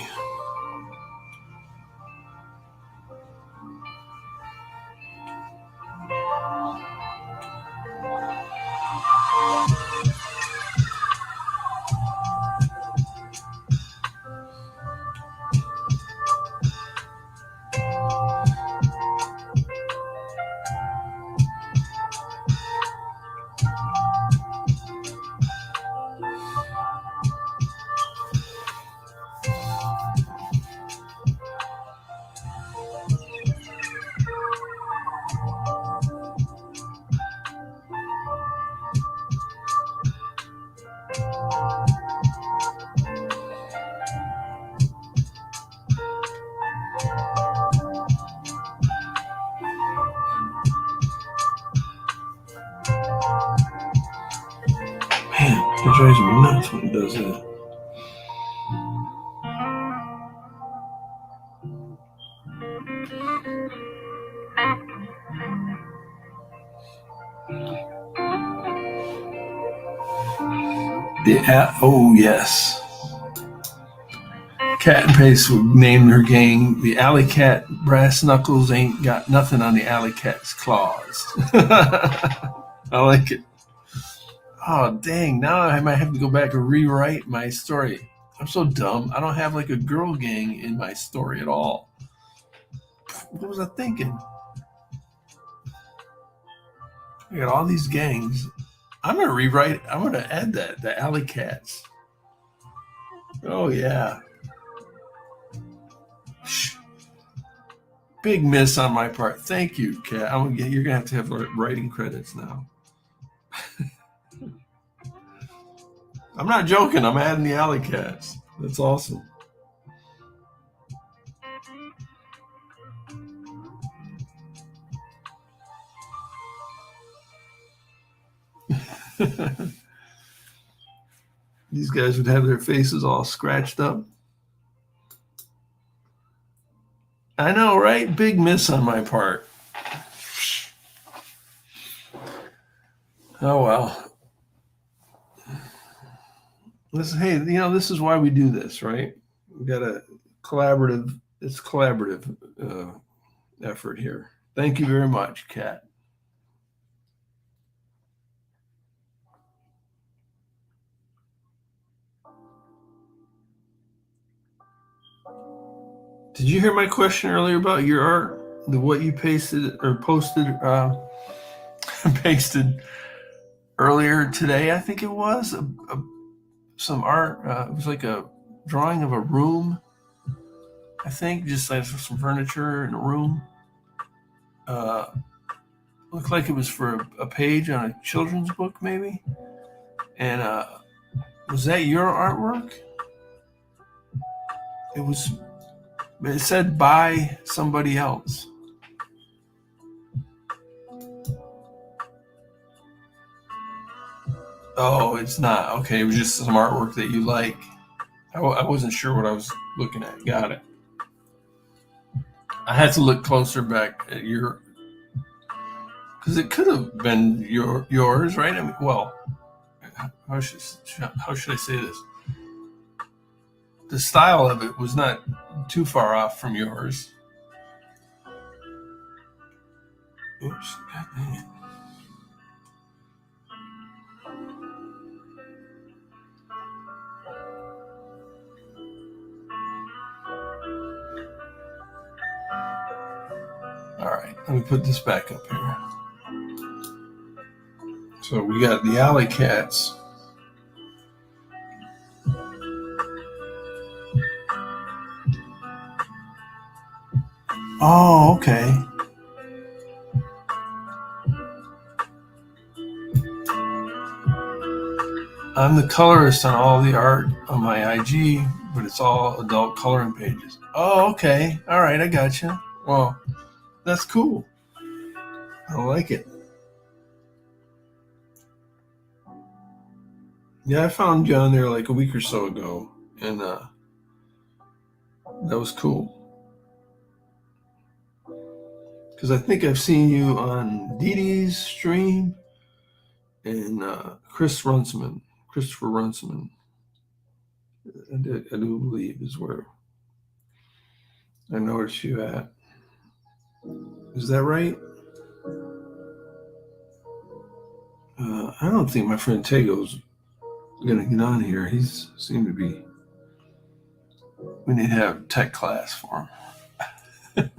Man, it drives me nuts when it does that. Oh yes, Cat and Pace would name her gang the Alley Cat. Brass knuckles ain't got nothing on the Alley Cat's claws. I like it. Oh dang! Now I might have to go back and rewrite my story. I'm so dumb. I don't have like a girl gang in my story at all. What was I thinking? I got all these gangs. I'm gonna rewrite. I'm gonna add that the Alley Cats. Oh yeah. Big miss on my part. Thank you, Kat. You're gonna have writing credits now. I'm not joking. I'm adding the Alley Cats. That's awesome. These guys would have their faces all scratched up. I know, right? Big miss on my part. Oh well. Hey, this is why we do this, right? We got a collaborative. It's collaborative effort here. Thank you very much, Kat. Did you hear my question earlier about your art? What you pasted or posted, pasted earlier today? I think it was some art. It was like a drawing of a room. I think just like some furniture in a room. Looked like it was for a page on a children's book, maybe. And was that your artwork? It said by somebody else. Oh, it's not. Okay, it was just some artwork that you like. I wasn't sure what I was looking at. Got it. I had to look closer back at your, because it could have been yours, right? I mean, well, how should I say this? The style of it was not too far off from yours. Oops. God dang it. All right, let me put this back up here. So we got the alley cats. Oh, okay. I'm the colorist on all the art on my IG, but it's all adult coloring pages. Oh, okay. All right, I gotcha. Well, that's cool. I like it. Yeah, I found you on there like a week or so ago, and that was cool. Because I think I've seen you on Dee Dee's stream and Christopher Runciman, I do believe is where I noticed you at. Is that right? I don't think my friend Tego's gonna get on here. He's seemed to be. We need to have tech class for him.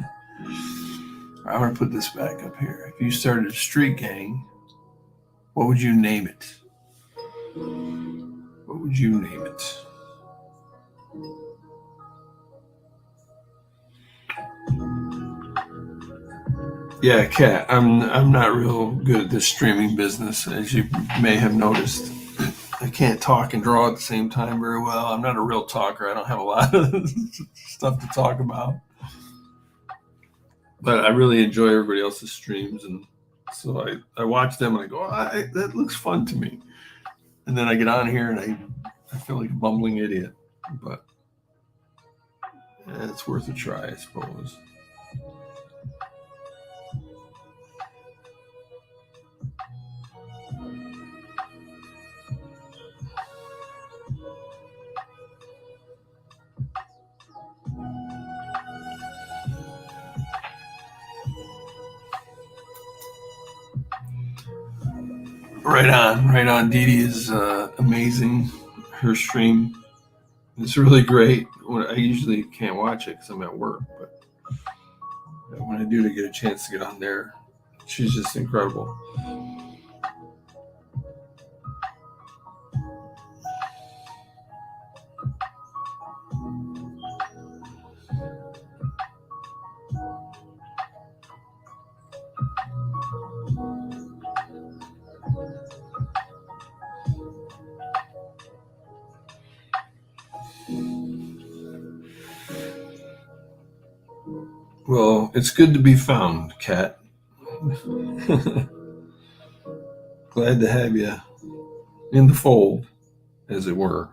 I'm gonna put this back up here. If you started a street gang, what would you name it? What would you name it? Yeah, Kat, I'm not real good at this streaming business, as you may have noticed. I can't talk and draw at the same time very well. I'm not a real talker. I don't have a lot of stuff to talk about. But I really enjoy everybody else's streams, and so I watch them and I go, that looks fun to me. And then I get on here and I feel like a bumbling idiot, but it's worth a try, I suppose. Right on. Dee Dee is amazing. Her stream is really great. I usually can't watch it because I'm at work, but when I do get a chance to get on there, she's just incredible. Well, it's good to be found, Kat. Glad to have you in the fold, as it were.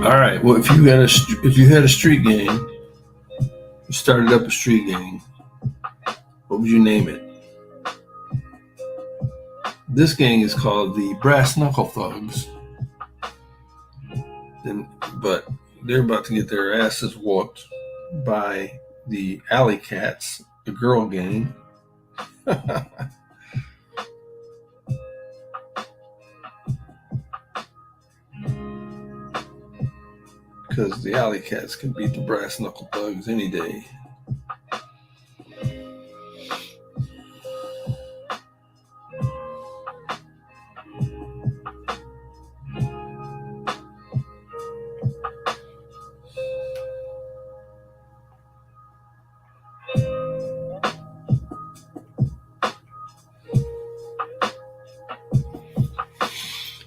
All right. Well, if you had a street gang, you started up a street gang, what would you name it? This gang is called the Brass Knuckle Thugs, but they're about to get their asses whooped by the Alley Cats, the girl gang. Because the Alley Cats can beat the Brass Knuckle Thugs any day.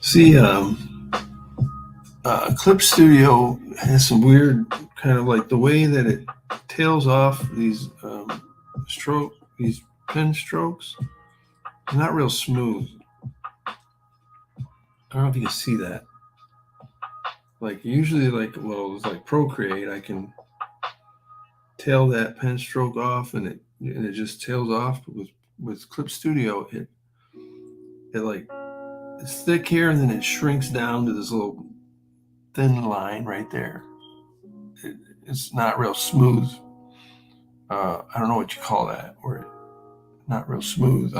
See, Clip Studio has some weird kind of like the way that it tails off these these pen strokes. It's not real smooth. I don't know if you can see that. Like usually, it's like Procreate, I can tail that pen stroke off, and it just tails off. But with Clip Studio, it like it's thick here, and then it shrinks down to this little thin line right there. It's not real smooth. I don't know what you call that, where it's not real smooth.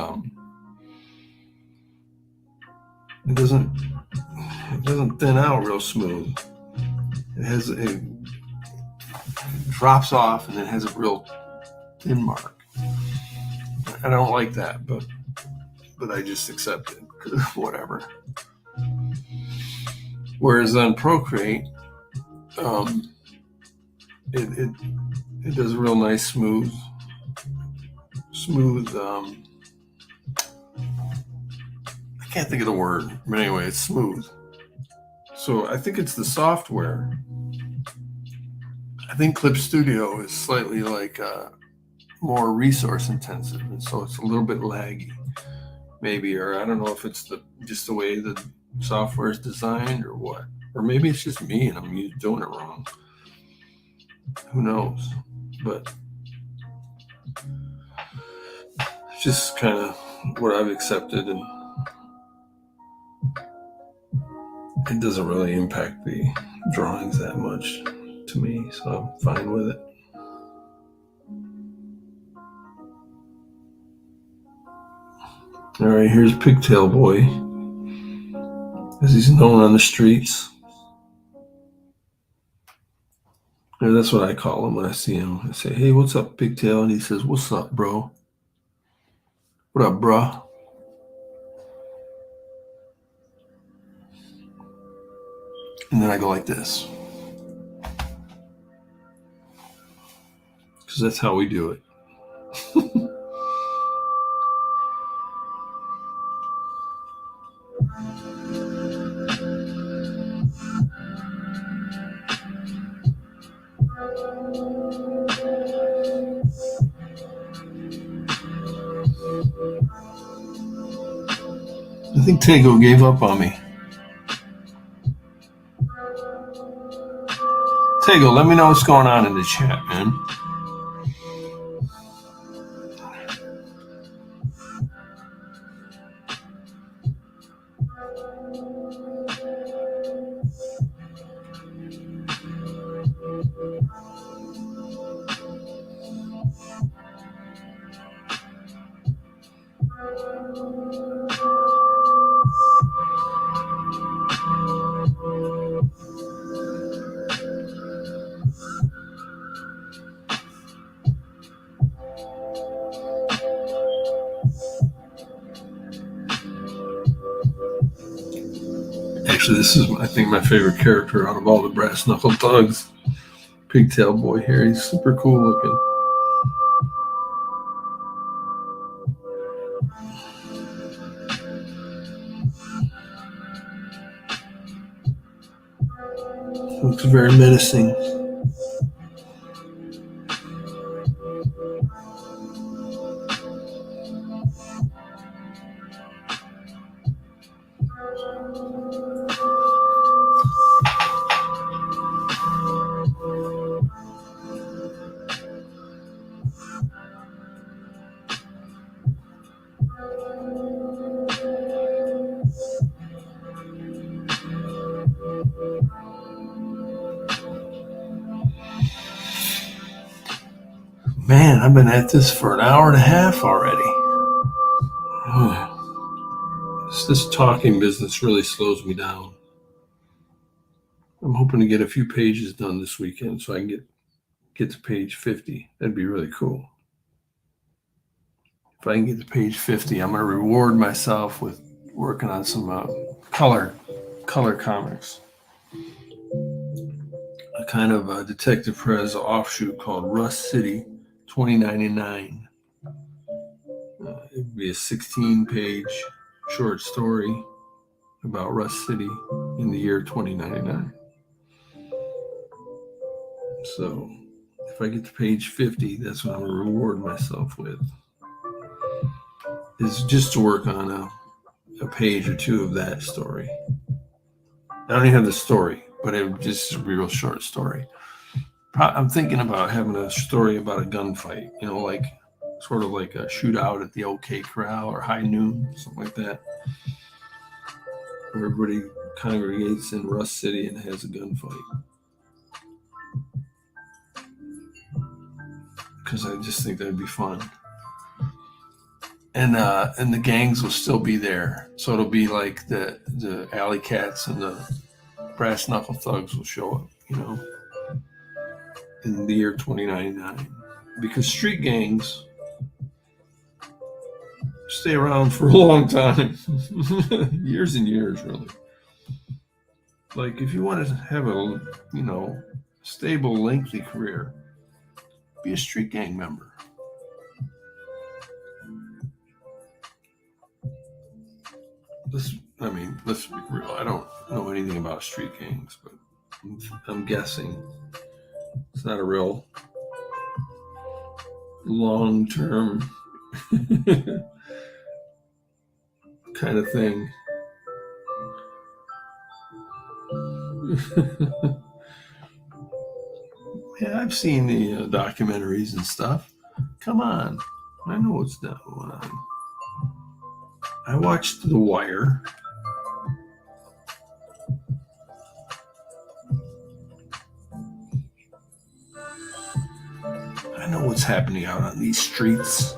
It doesn't thin out real smooth. It drops off and then has a real thin mark. I don't like that, but I just accept it. Whatever. Whereas on Procreate, it does a real nice smooth. I can't think of the word, but anyway, it's smooth. So I think it's the software. I think Clip Studio is slightly like more resource intensive, and so it's a little bit laggy, maybe, or I don't know if it's just the way the software is designed or what, or maybe it's just me and I'm doing it wrong. Who knows? But it's just kind of what I've accepted, and it doesn't really impact the drawings that much to me, so I'm fine with it. All right, here's Pigtail Boy, as he's known on the streets. And that's what I call him when I see him. I say, "Hey, what's up, Pigtail?" And he says, "What's up, bro? What up, bruh?" And then I go like this, because that's how we do it. I think Tego gave up on me. Tego, let me know what's going on in the chat, man. Actually, this is, I think, my favorite character out of all the Brass Knuckle Thugs. Pigtail Boy here. He's super cool looking. Looks very menacing. Man, I've been at this for an hour and a half already. This talking business really slows me down. I'm hoping to get a few pages done this weekend so I can get to page 50. That'd be really cool. If I can get to page 50, I'm going to reward myself with working on some color comics. A kind of a Detective Prez offshoot called Rust City 2099. It would be a 16-page short story about Rust City. in the year 2099. So if I get to page 50, that's what I'm going to reward myself with, is just to work on a page or two of that story. I don't even have the story, but it just a real short story. I'm thinking about having a story about a gunfight, like sort of like a shootout at the OK Corral or High Noon, something like that. Everybody congregates in Rust City and has a gunfight. Because I just think that'd be fun. And the gangs will still be there. So it'll be like the alley cats and the brass knuckle thugs will show up, in the year 2099. Because street gangs stay around for a long time. Years and years, really. Like, if you want to have a, stable, lengthy career, be a street gang member. Let's be real. I don't know anything about street gangs, but I'm guessing it's not a real long-term kind of thing. Yeah, I've seen the documentaries and stuff. Come on. I know what's going on. I watched The Wire. I know what's happening out on these streets.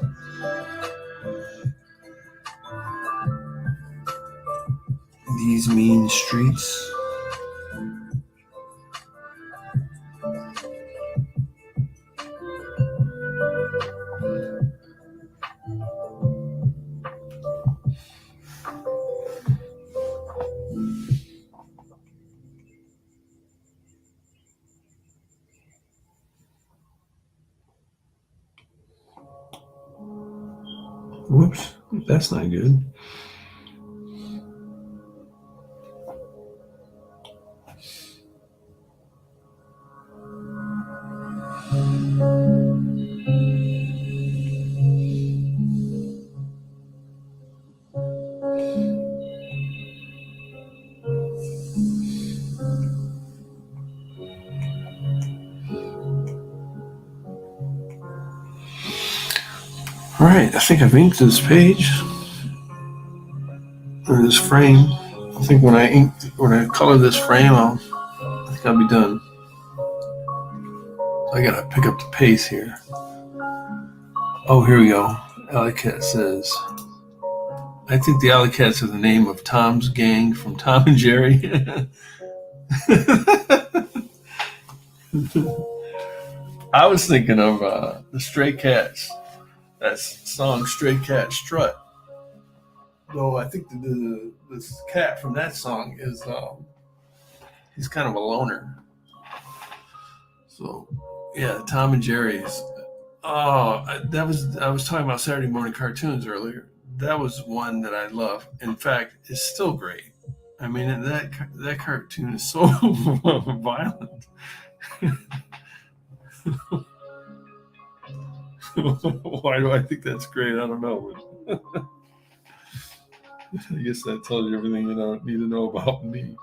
These mean streets. Whoops, that's not good. All right, I think I've inked this page, or this frame. I think when I color this frame, I think I'll be done. I gotta pick up the pace here. Oh, here we go. Alley Cat says, I think the Alley Cats are the name of Tom's gang from Tom and Jerry. I was thinking of the Stray Cats. That song Stray Cat Strut. Though I think this cat from that song is he's kind of a loner. So yeah, Tom and Jerry's. Oh, I was talking about Saturday morning cartoons earlier. That was one that I love. In fact, it's still great. I mean, that cartoon is so violent. Why do I think that's great? I don't know. I guess that tells you everything you need to know about me.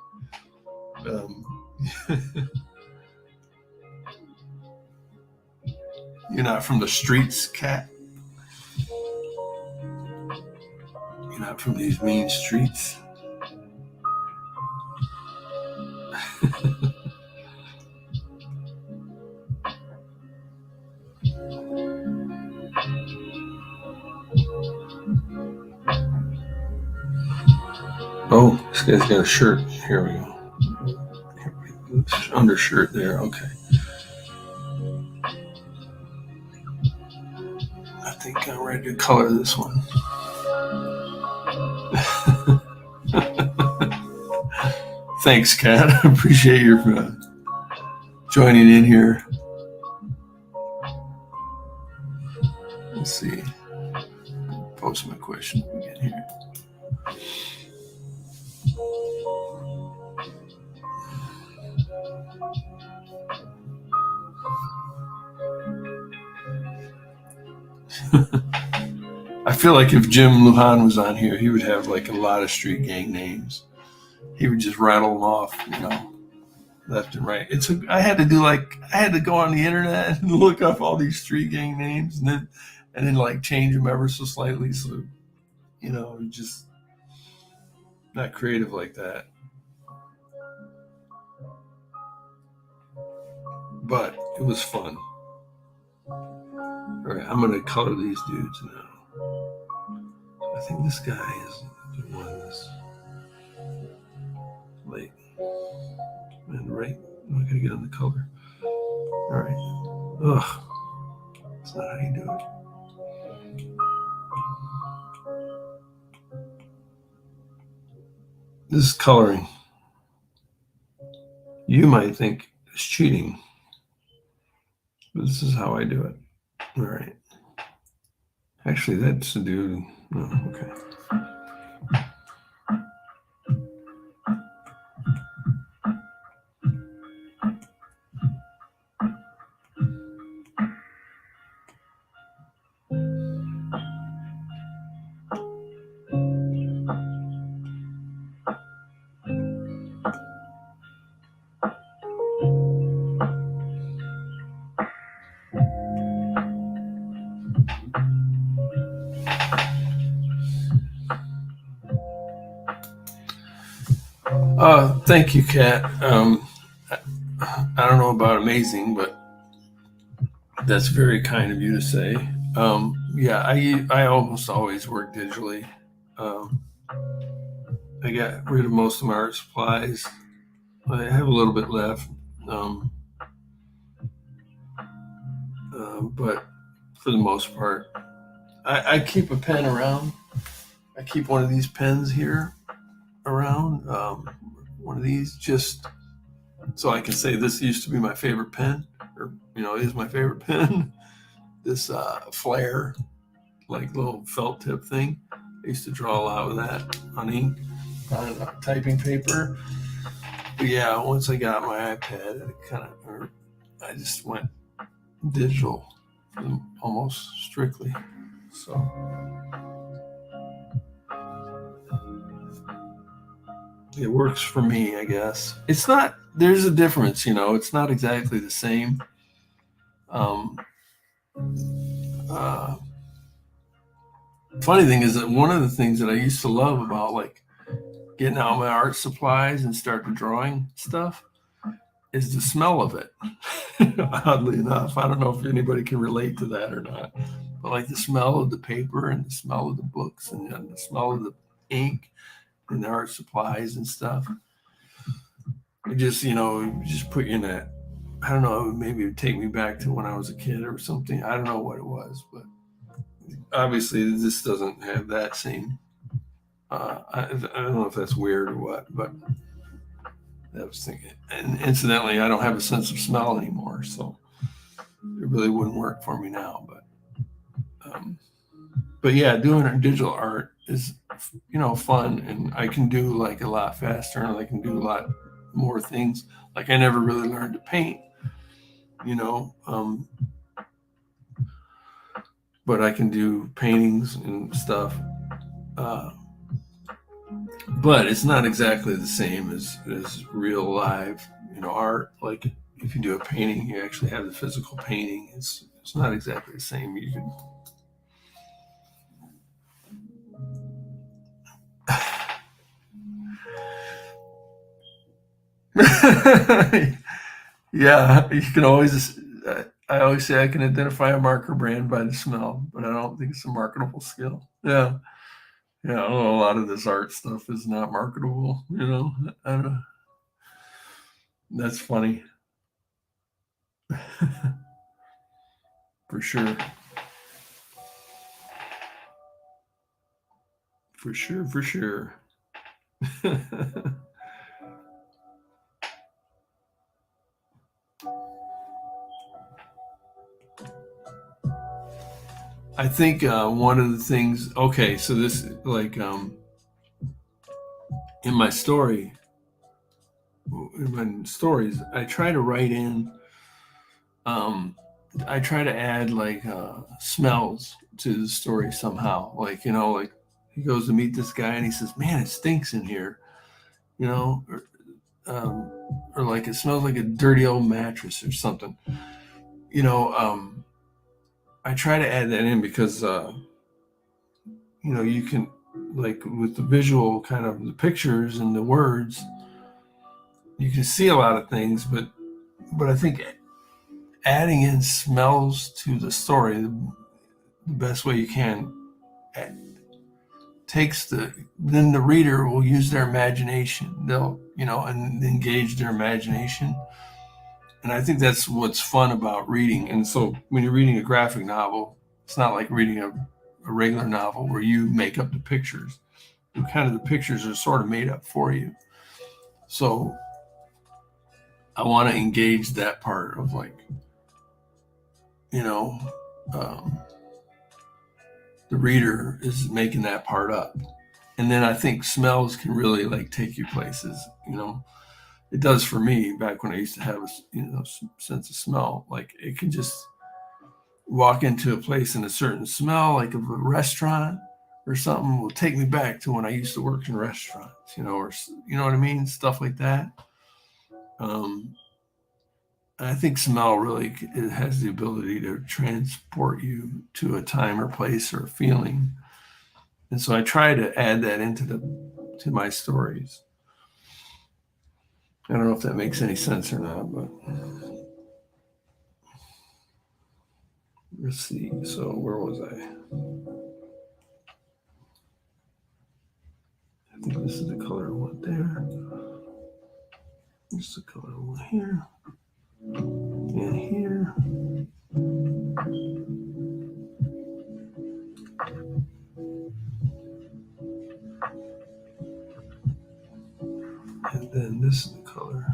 You're not from the streets, cat. You're not from these mean streets. Oh, this guy's got a shirt. Here we go. Undershirt there. Okay. I think I'm ready to color this one. Thanks, Kat. I appreciate your joining in here. Let's see. Post my question again here. I feel like if Jim Lujan was on here, he would have like a lot of street gang names. He would just rattle them off, left and right. I had to go on the internet and look up all these street gang names and then like change them ever so slightly. So, just not creative like that. But it was fun. All right, I'm gonna color these dudes now. I think this guy is the one that's late. And right, I'm not gonna get on the color. All right. Ugh, that's not how you do it. This is coloring. You might think it's cheating, but this is how I do it. All right. Actually, that's the dude. Oh, okay. Thank you, Kat. I don't know about amazing, but that's very kind of you to say. Yeah, I almost always work digitally. I got rid of most of my art supplies. I have a little bit left, but for the most part, I keep a pen around. I keep one of these pens here around. One of these just so I can say this used to be my favorite pen, or is my favorite pen. This flare, like little felt tip thing. I used to draw a lot with that on ink, on typing paper. But yeah, once I got my iPad, I just went digital almost strictly. So it works for me, I guess. It's not. There's a difference, It's not exactly the same. Funny thing is that one of the things that I used to love about like getting out my art supplies and starting drawing stuff is the smell of it. Oddly enough, I don't know if anybody can relate to that or not, but like the smell of the paper and the smell of the books and the smell of the ink and the art supplies and stuff. It just, just put you in that. I don't know, maybe it would take me back to when I was a kid or something. I don't know what it was, but obviously this doesn't have that same. I don't know if that's weird or what, but I was thinking. And incidentally, I don't have a sense of smell anymore, so it really wouldn't work for me now. But yeah, doing digital art is fun, and I can do like a lot faster, and I can do a lot more things. Like I never really learned to paint, but I can do paintings and stuff. But it's not exactly the same as real live, art. Like if you do a painting, you actually have the physical painting. It's not exactly the same. You can. Yeah, you can always. I always say I can identify a marker brand by the smell, but I don't think it's a marketable skill. Yeah, yeah. I don't know, a lot of this art stuff is not marketable. I don't know. That's funny. For sure. For sure. For sure. I think one of the things. Okay, so this like in my stories, I try to write in. I try to add like smells to the story somehow. Like, like he goes to meet this guy and he says, "Man, it stinks in here," um, or like it smells like a dirty old mattress or something. I try to add that in because you can, like, with the visual kind of the pictures and the words, you can see a lot of things, but I think adding in smells to the story the best way you can then the reader will use their imagination. They'll and engage their imagination, and I think that's what's fun about reading. And so when you're reading a graphic novel, it's not like reading a regular novel where you make up the pictures. Kind of the pictures are sort of made up for you. So I want to engage that part of, like, the reader is making that part up. And then I think smells can really, like, take you places. It does for me. Back when I used to have a sense of smell, like it can just walk into a place and a certain smell, like of a restaurant or something, will take me back to when I used to work in restaurants, or you know what I mean, stuff like that. I think smell really, it has the ability to transport you to a time or place or a feeling, and so I try to add that to my stories. I don't know if that makes any sense or not, but let's see. So where was I? I think this is the color I want there. This is the color I want here. And here. And then this is the color.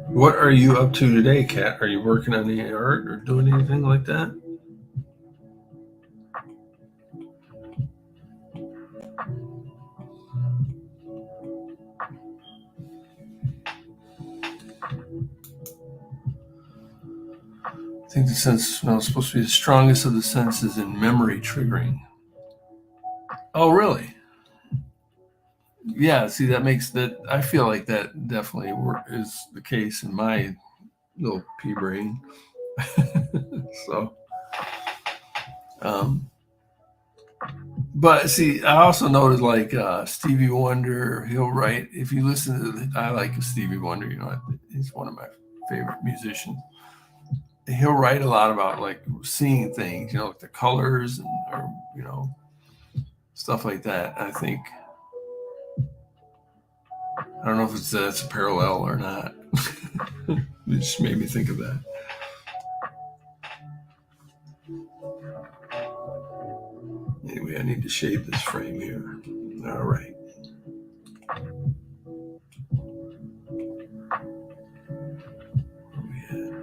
What are you up to today, Kat? Are you working on any art or doing anything like that? I think the sense of smell is supposed to be the strongest of the senses in memory triggering. Oh, really? Yeah, see, that makes that, I feel like that definitely is the case in my little pea brain. So, but see, I also noticed, like, Stevie Wonder, he'll write, if you listen I like Stevie Wonder, he's one of my favorite musicians. He'll write a lot about, like, seeing things, like the colors or stuff like that. I think, I don't know if that's a parallel or not. It just made me think of that. Anyway, I need to shade this frame here. All right. Where we at?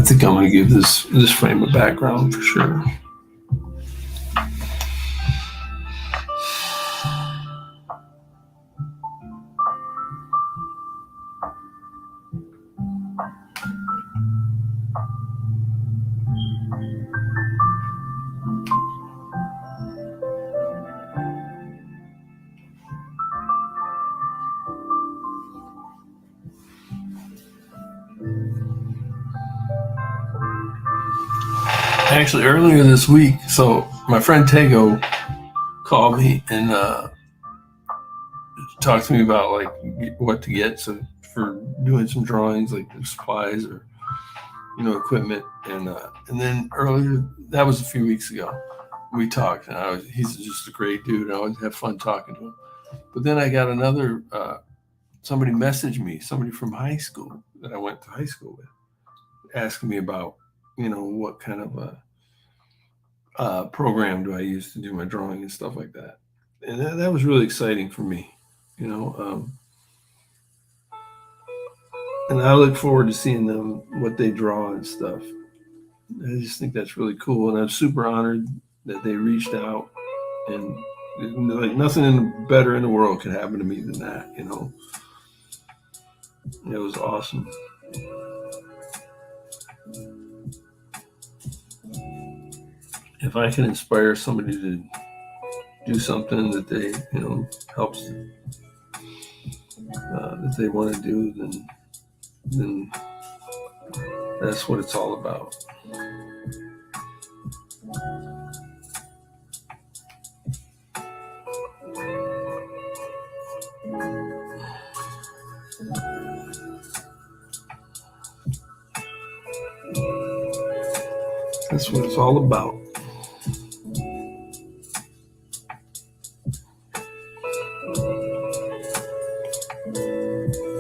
think I'm going to give this frame a background for sure. Actually, earlier this week, so my friend Tego called me and talked to me about like what to get for doing some drawings, like supplies or equipment, and then earlier, that was a few weeks ago, we talked, and he's just a great dude. I always have fun talking to him. But then I got another somebody messaged me, somebody from high school that I went to high school with, asking me about what kind of program do I use to do my drawing and stuff like that. And that was really exciting for me, and I look forward to seeing them, what they draw and stuff. I just think that's really cool, and I'm super honored that they reached out, and like nothing better in the world could happen to me than that. It was awesome. If I can inspire somebody to do something that they helps that they want to do, then that's what it's all about. That's what it's all about.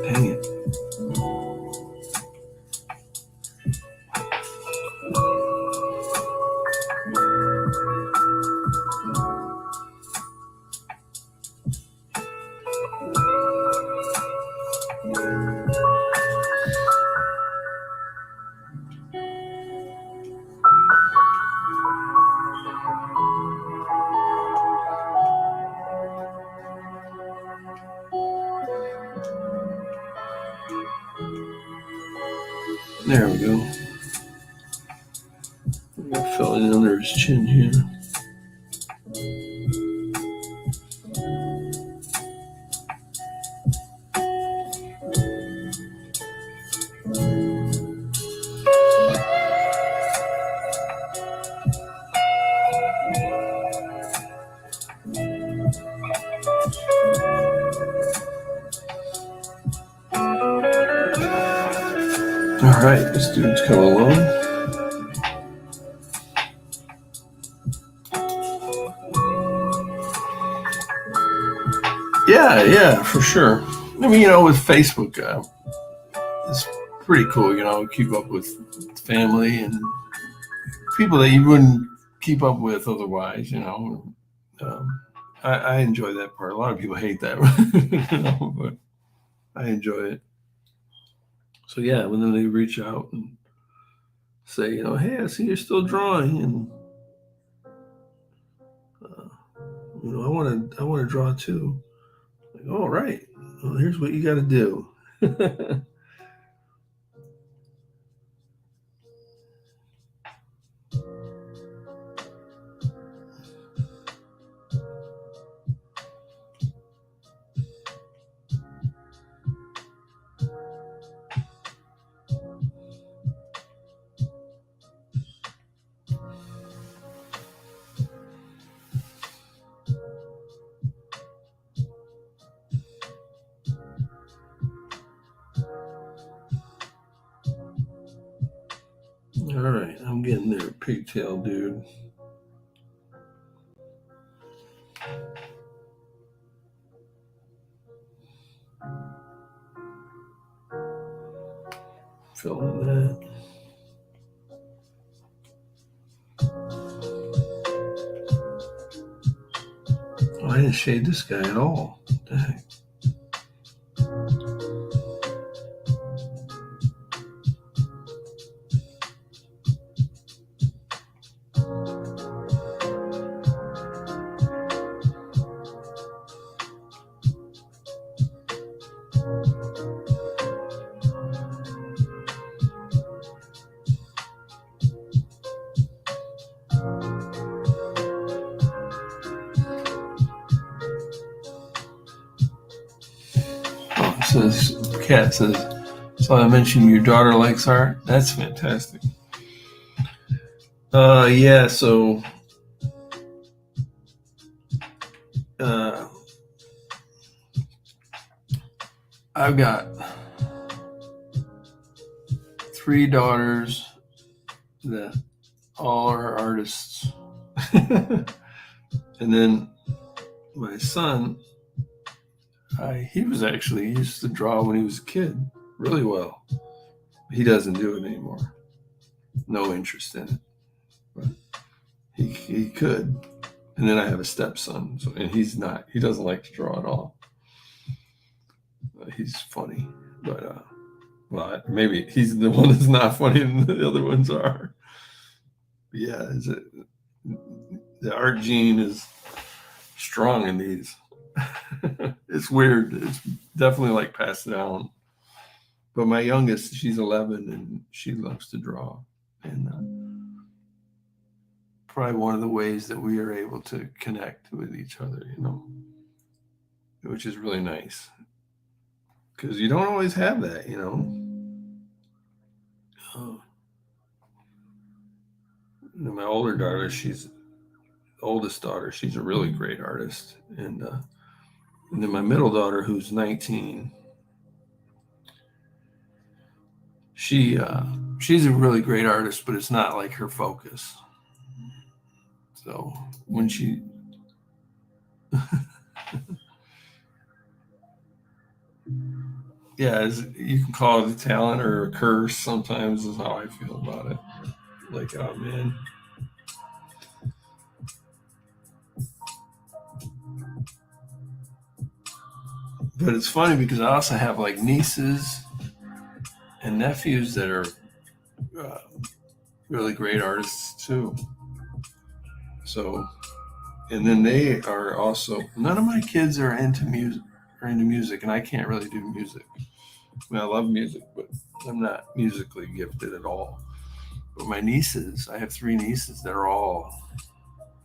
Dang it. There we go. I'm filling under his chin here. All right, this dude's coming along. Yeah, for sure. I mean, with Facebook, it's pretty cool, keep up with family and people that you wouldn't keep up with otherwise, I enjoy that part. A lot of people hate that, but I enjoy it. So yeah, when they reach out and say, hey, I see you're still drawing, and I want to draw too. Like, all right, well, here's what you got to do. All right, I'm getting there, pigtail dude. Filling that. Oh, I didn't shade this guy at all. What the heck? says, Kat says, so I mentioned your daughter likes art. That's fantastic. Yeah, so I've got 3 daughters that all are artists. And then my son, he used to draw when he was a kid really well. He doesn't do it anymore. No interest in it. But he could. And then I have a stepson, and he doesn't like to draw at all. He's funny, but well, maybe he's the one that's not funny and the other ones are. But yeah, the art gene is strong in these. It's weird. It's definitely like passed down. But my youngest, she's 11, and she loves to draw. And probably one of the ways that we are able to connect with each other, which is really nice. Because you don't always have that, My older daughter, oldest daughter, she's a really great artist. And then my middle daughter, who's 19, she's a really great artist, but it's not like her focus. So when she yeah, you can call it a talent or a curse sometimes, is how I feel about it. Like, oh man. But it's funny because I also have like nieces and nephews that are really great artists too. So, and then they are also, none of my kids are into music, and I can't really do music. I mean, I love music, but I'm not musically gifted at all. But my nieces, I have 3 nieces that are all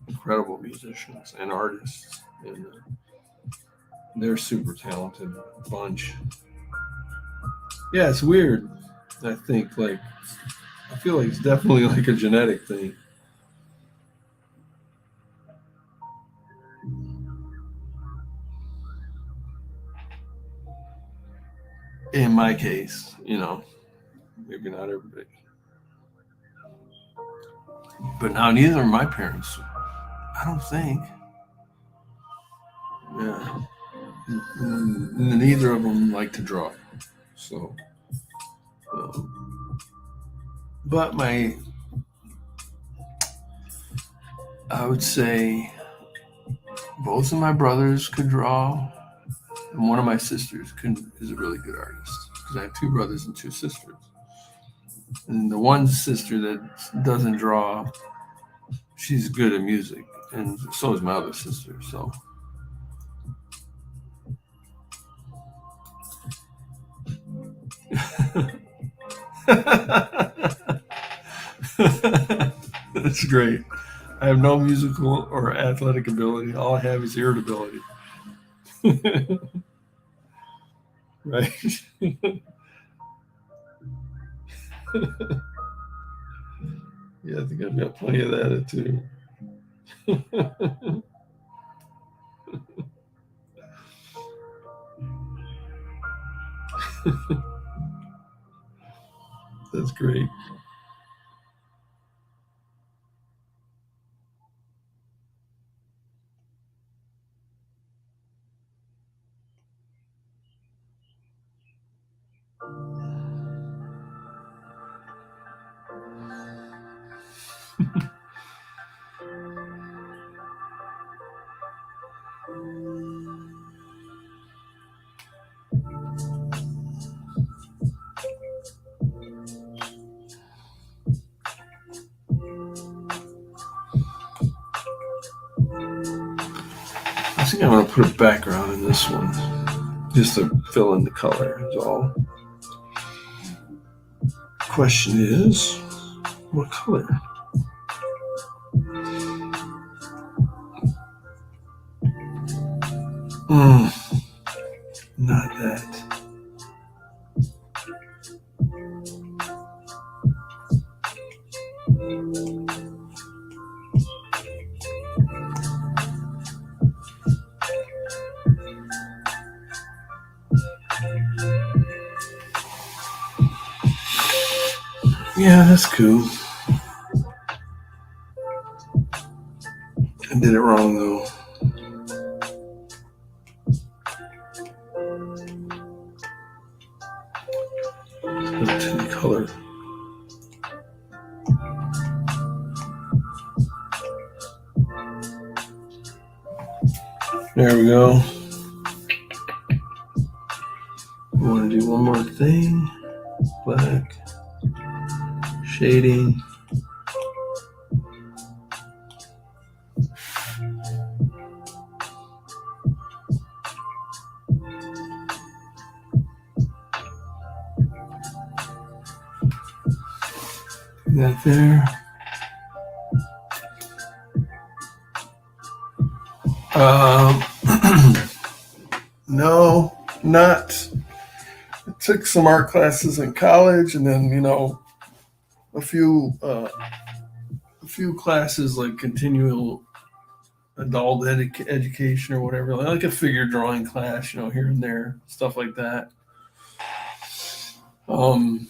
incredible musicians and artists, and they're super talented bunch. Yeah, it's weird. I think I feel like it's definitely like a genetic thing. In my case, maybe not everybody. But now neither are my parents. I don't think. Yeah. And neither of them like to draw. So, but I would say both of my brothers could draw, and one of my sisters is a really good artist, because I have 2 brothers and 2 sisters. And the one sister that doesn't draw, she's good at music, and so is my other sister. So that's great. I have no musical or athletic ability. All I have is irritability. Right? Yeah, I think I've got plenty of that too. That's great. I think I'm going to put a background in this one, just to fill in the color is all. Question is, what color? Not that. Yeah, that's cool. I did it wrong though. Put the color. There we go. We want to do one more thing. Black. Shading. That there. No, not. I took some art classes in college, and then a few classes like continual adult education or whatever, like a figure drawing class, here and there, stuff like that. Um,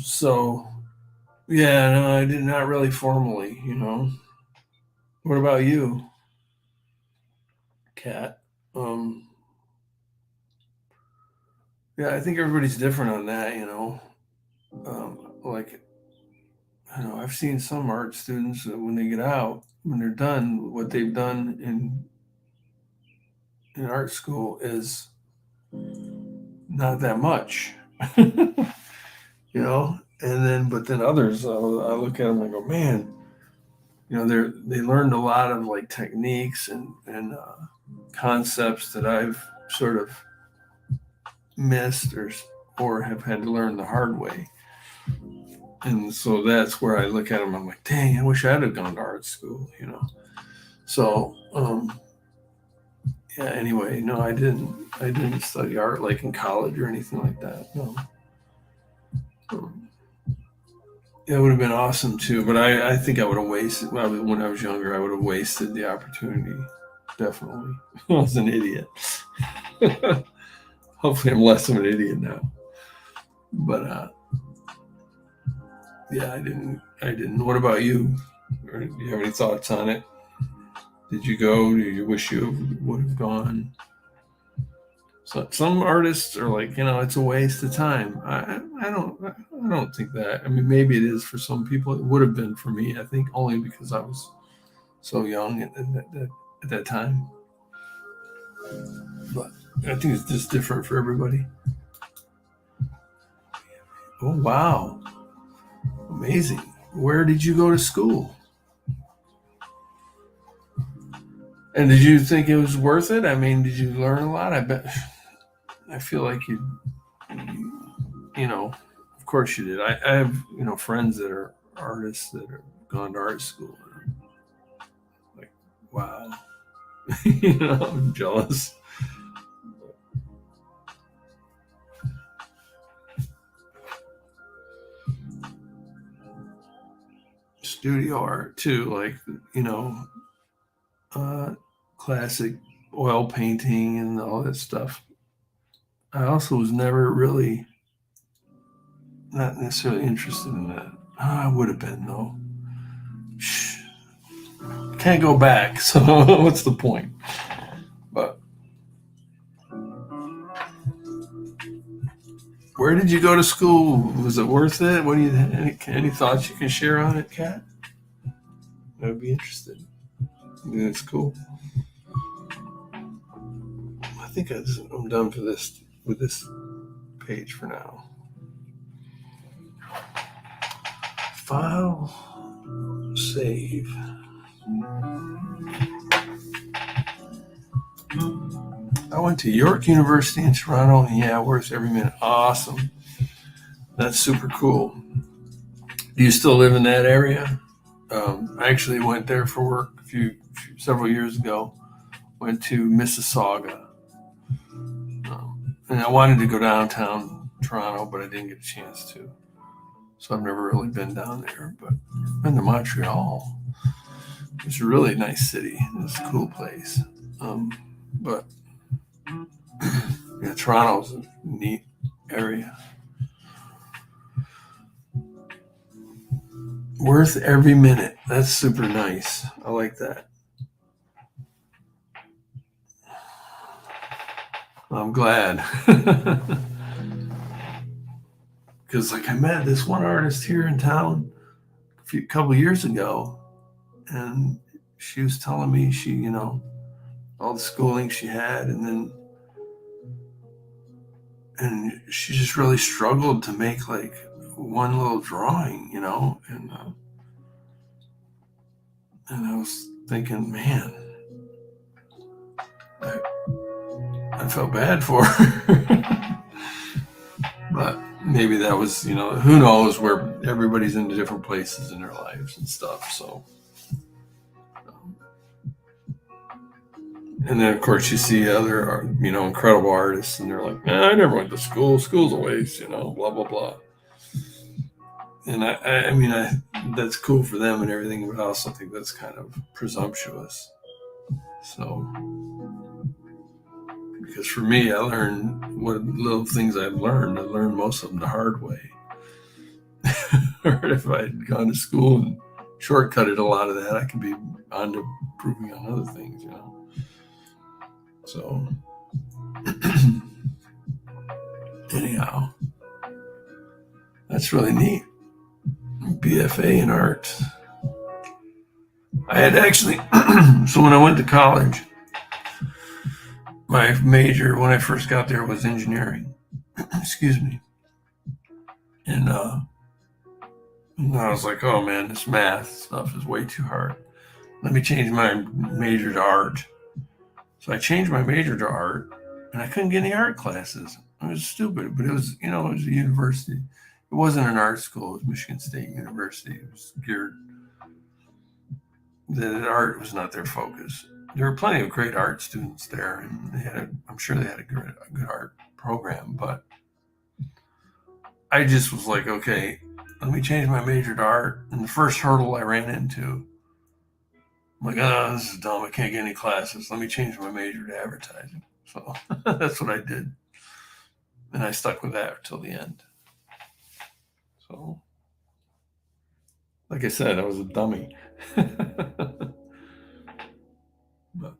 so yeah, no, I did not really formally. What about you, Kat? Um, yeah, I think everybody's different on that. Like I've seen some art students that when they get out, when they're done, what they've done in art school is not that much, And then, but then others, I look at them and I go, man, they learned a lot of like techniques and concepts that I've sort of missed or have had to learn the hard way. And so that's where I look at them. I'm like, dang, I wish I'd have gone to art school. So, yeah. Anyway, no, I didn't study art like in college or anything like that. No. It would have been awesome too, but I think I would have wasted. Well, when I was younger, I would have wasted the opportunity. Definitely, I was an idiot. Hopefully, I'm less of an idiot now. But yeah, I didn't. What about you? Or do you have any thoughts on it? Did you go? Do you wish you would have gone? So some artists are like, it's a waste of time. I don't think that. I mean, maybe it is for some people. It would have been for me. I think only because I was so young at that time. But I think it's just different for everybody. Oh wow, amazing! Where did you go to school? And did you think it was worth it? I mean, did you learn a lot? I bet. I feel like of course you did. I have, friends that are artists that have gone to art school. And I'm like, wow, I'm jealous. Studio art too, like, uh, classic oil painting and all that stuff. I also was never really not necessarily interested in that. I would have been though. Shh. Can't go back, so what's the point? But where did you go to school? Was it worth it? What do you any thoughts you can share on it, Kat? I would be interested. Yeah, it's cool. I think I'm done for this with this page for now. File, save. I went to York University in Toronto. Yeah, worth every minute. Awesome. That's super cool. Do you still live in that area? I actually went there for work several years ago. Went to Mississauga. And I wanted to go downtown Toronto, but I didn't get a chance to. So I've never really been down there. But I've been to Montreal. It's a really nice city. It's a cool place. But yeah, Toronto's a neat area. Worth every minute. That's super nice. I like that. I'm glad. Because like I met this one artist here in town a couple years ago, and she was telling me she, all the schooling she had, and she just really struggled to make like one little drawing, and I was thinking, man, I felt bad for her. But maybe that was, who knows, where everybody's into different places in their lives and stuff. So, and then of course you see other, incredible artists, and they're like, I never went to school. School's a waste, blah blah blah. And I mean, that's cool for them and everything, but I also think that's kind of presumptuous. So, because for me, I learned what little things I've learned. I learned most of them the hard way. Or if I had gone to school and shortcutted a lot of that, I could be on to improving on other things, So, anyhow, that's really neat. BFA in art. I had actually, so when I went to college, my major when I first got there was engineering. Excuse me. And I was like, oh man, this math stuff is way too hard. Let me change my major to art. So I changed my major to art, and I couldn't get any art classes. It was stupid, but it was, it was a university. It wasn't an art school. It was Michigan State University. It was geared. The art was not their focus. There were plenty of great art students there, and I'm sure they had a good art program. But I just was like, okay, let me change my major to art. And the first hurdle I ran into, I'm like, oh, this is dumb. I can't get any classes. Let me change my major to advertising. So that's what I did. And I stuck with that till the end. So, like I said, I was a dummy. But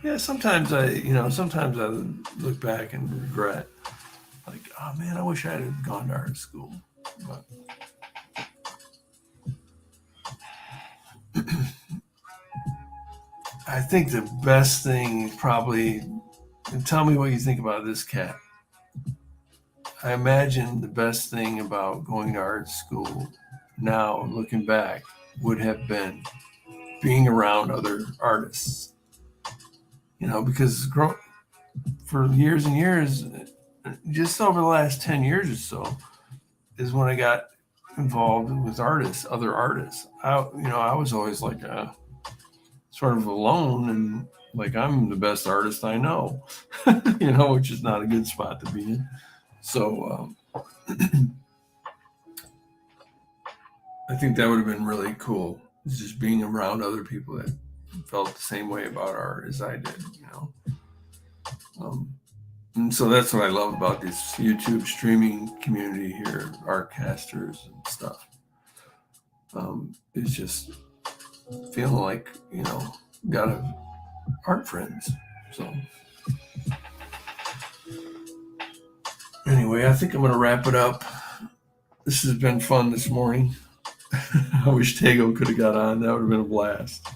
yeah, sometimes I look back and regret, like, oh man, I wish I had gone to art school. But I think the best thing probably, and tell me what you think about this, cat. I imagine the best thing about going to art school now, looking back, would have been being around other artists. Because for years and years, just over the last 10 years or so, is when I got involved with other artists. I was always like sort of alone, and like I'm the best artist I know, which is not a good spot to be in. So I think that would have been really cool, just being around other people that felt the same way about art as I did, and so that's what I love about this YouTube streaming community here, Artcasters and stuff. It's just feeling like, got art friends. So anyway, I think I'm going to wrap it up. This has been fun this morning. I wish Tego could have got on. That would have been a blast.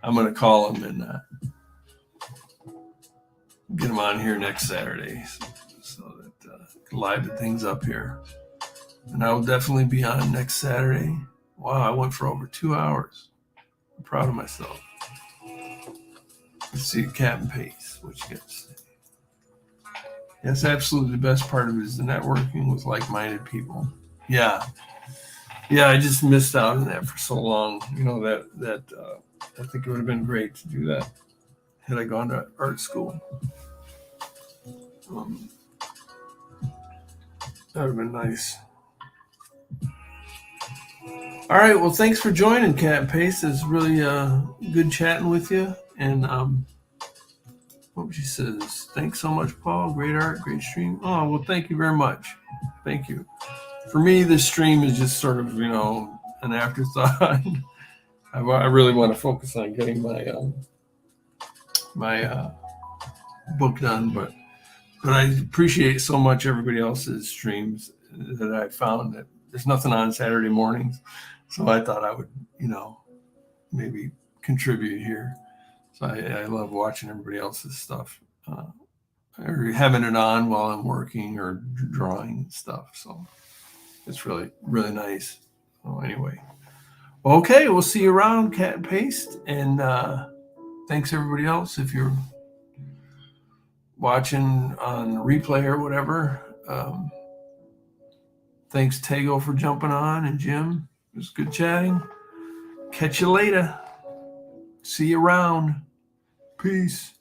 I'm going to call him and get him on here next Saturday so that liven things up here. And I will definitely be on next Saturday. Wow, I went for over 2 hours. I'm proud of myself. Let's see, Cap and Pace, what you got to say? That's absolutely the best part of it is the networking with like-minded people. Yeah, I just missed out on that for so long. That I think it would have been great to do that had I gone to art school. That would have been nice. All right, well, thanks for joining, Cat Pace. It's really good chatting with you. And what she says, thanks so much, Paul. Great art, great stream. Oh, well, thank you very much. Thank you. for me, this stream is just sort of, an afterthought. I really want to focus on getting my book done, but I appreciate so much everybody else's streams that I found that there's nothing on Saturday mornings, so I thought I would, maybe contribute here. So I love watching everybody else's stuff, or having it on while I'm working or drawing and stuff. So it's really, really nice. So anyway, okay, we'll see you around, Cat and Paste, and thanks everybody else if you're watching on replay or whatever. Thanks Tego for jumping on, and Jim. It was good chatting. Catch you later. See you around. Peace.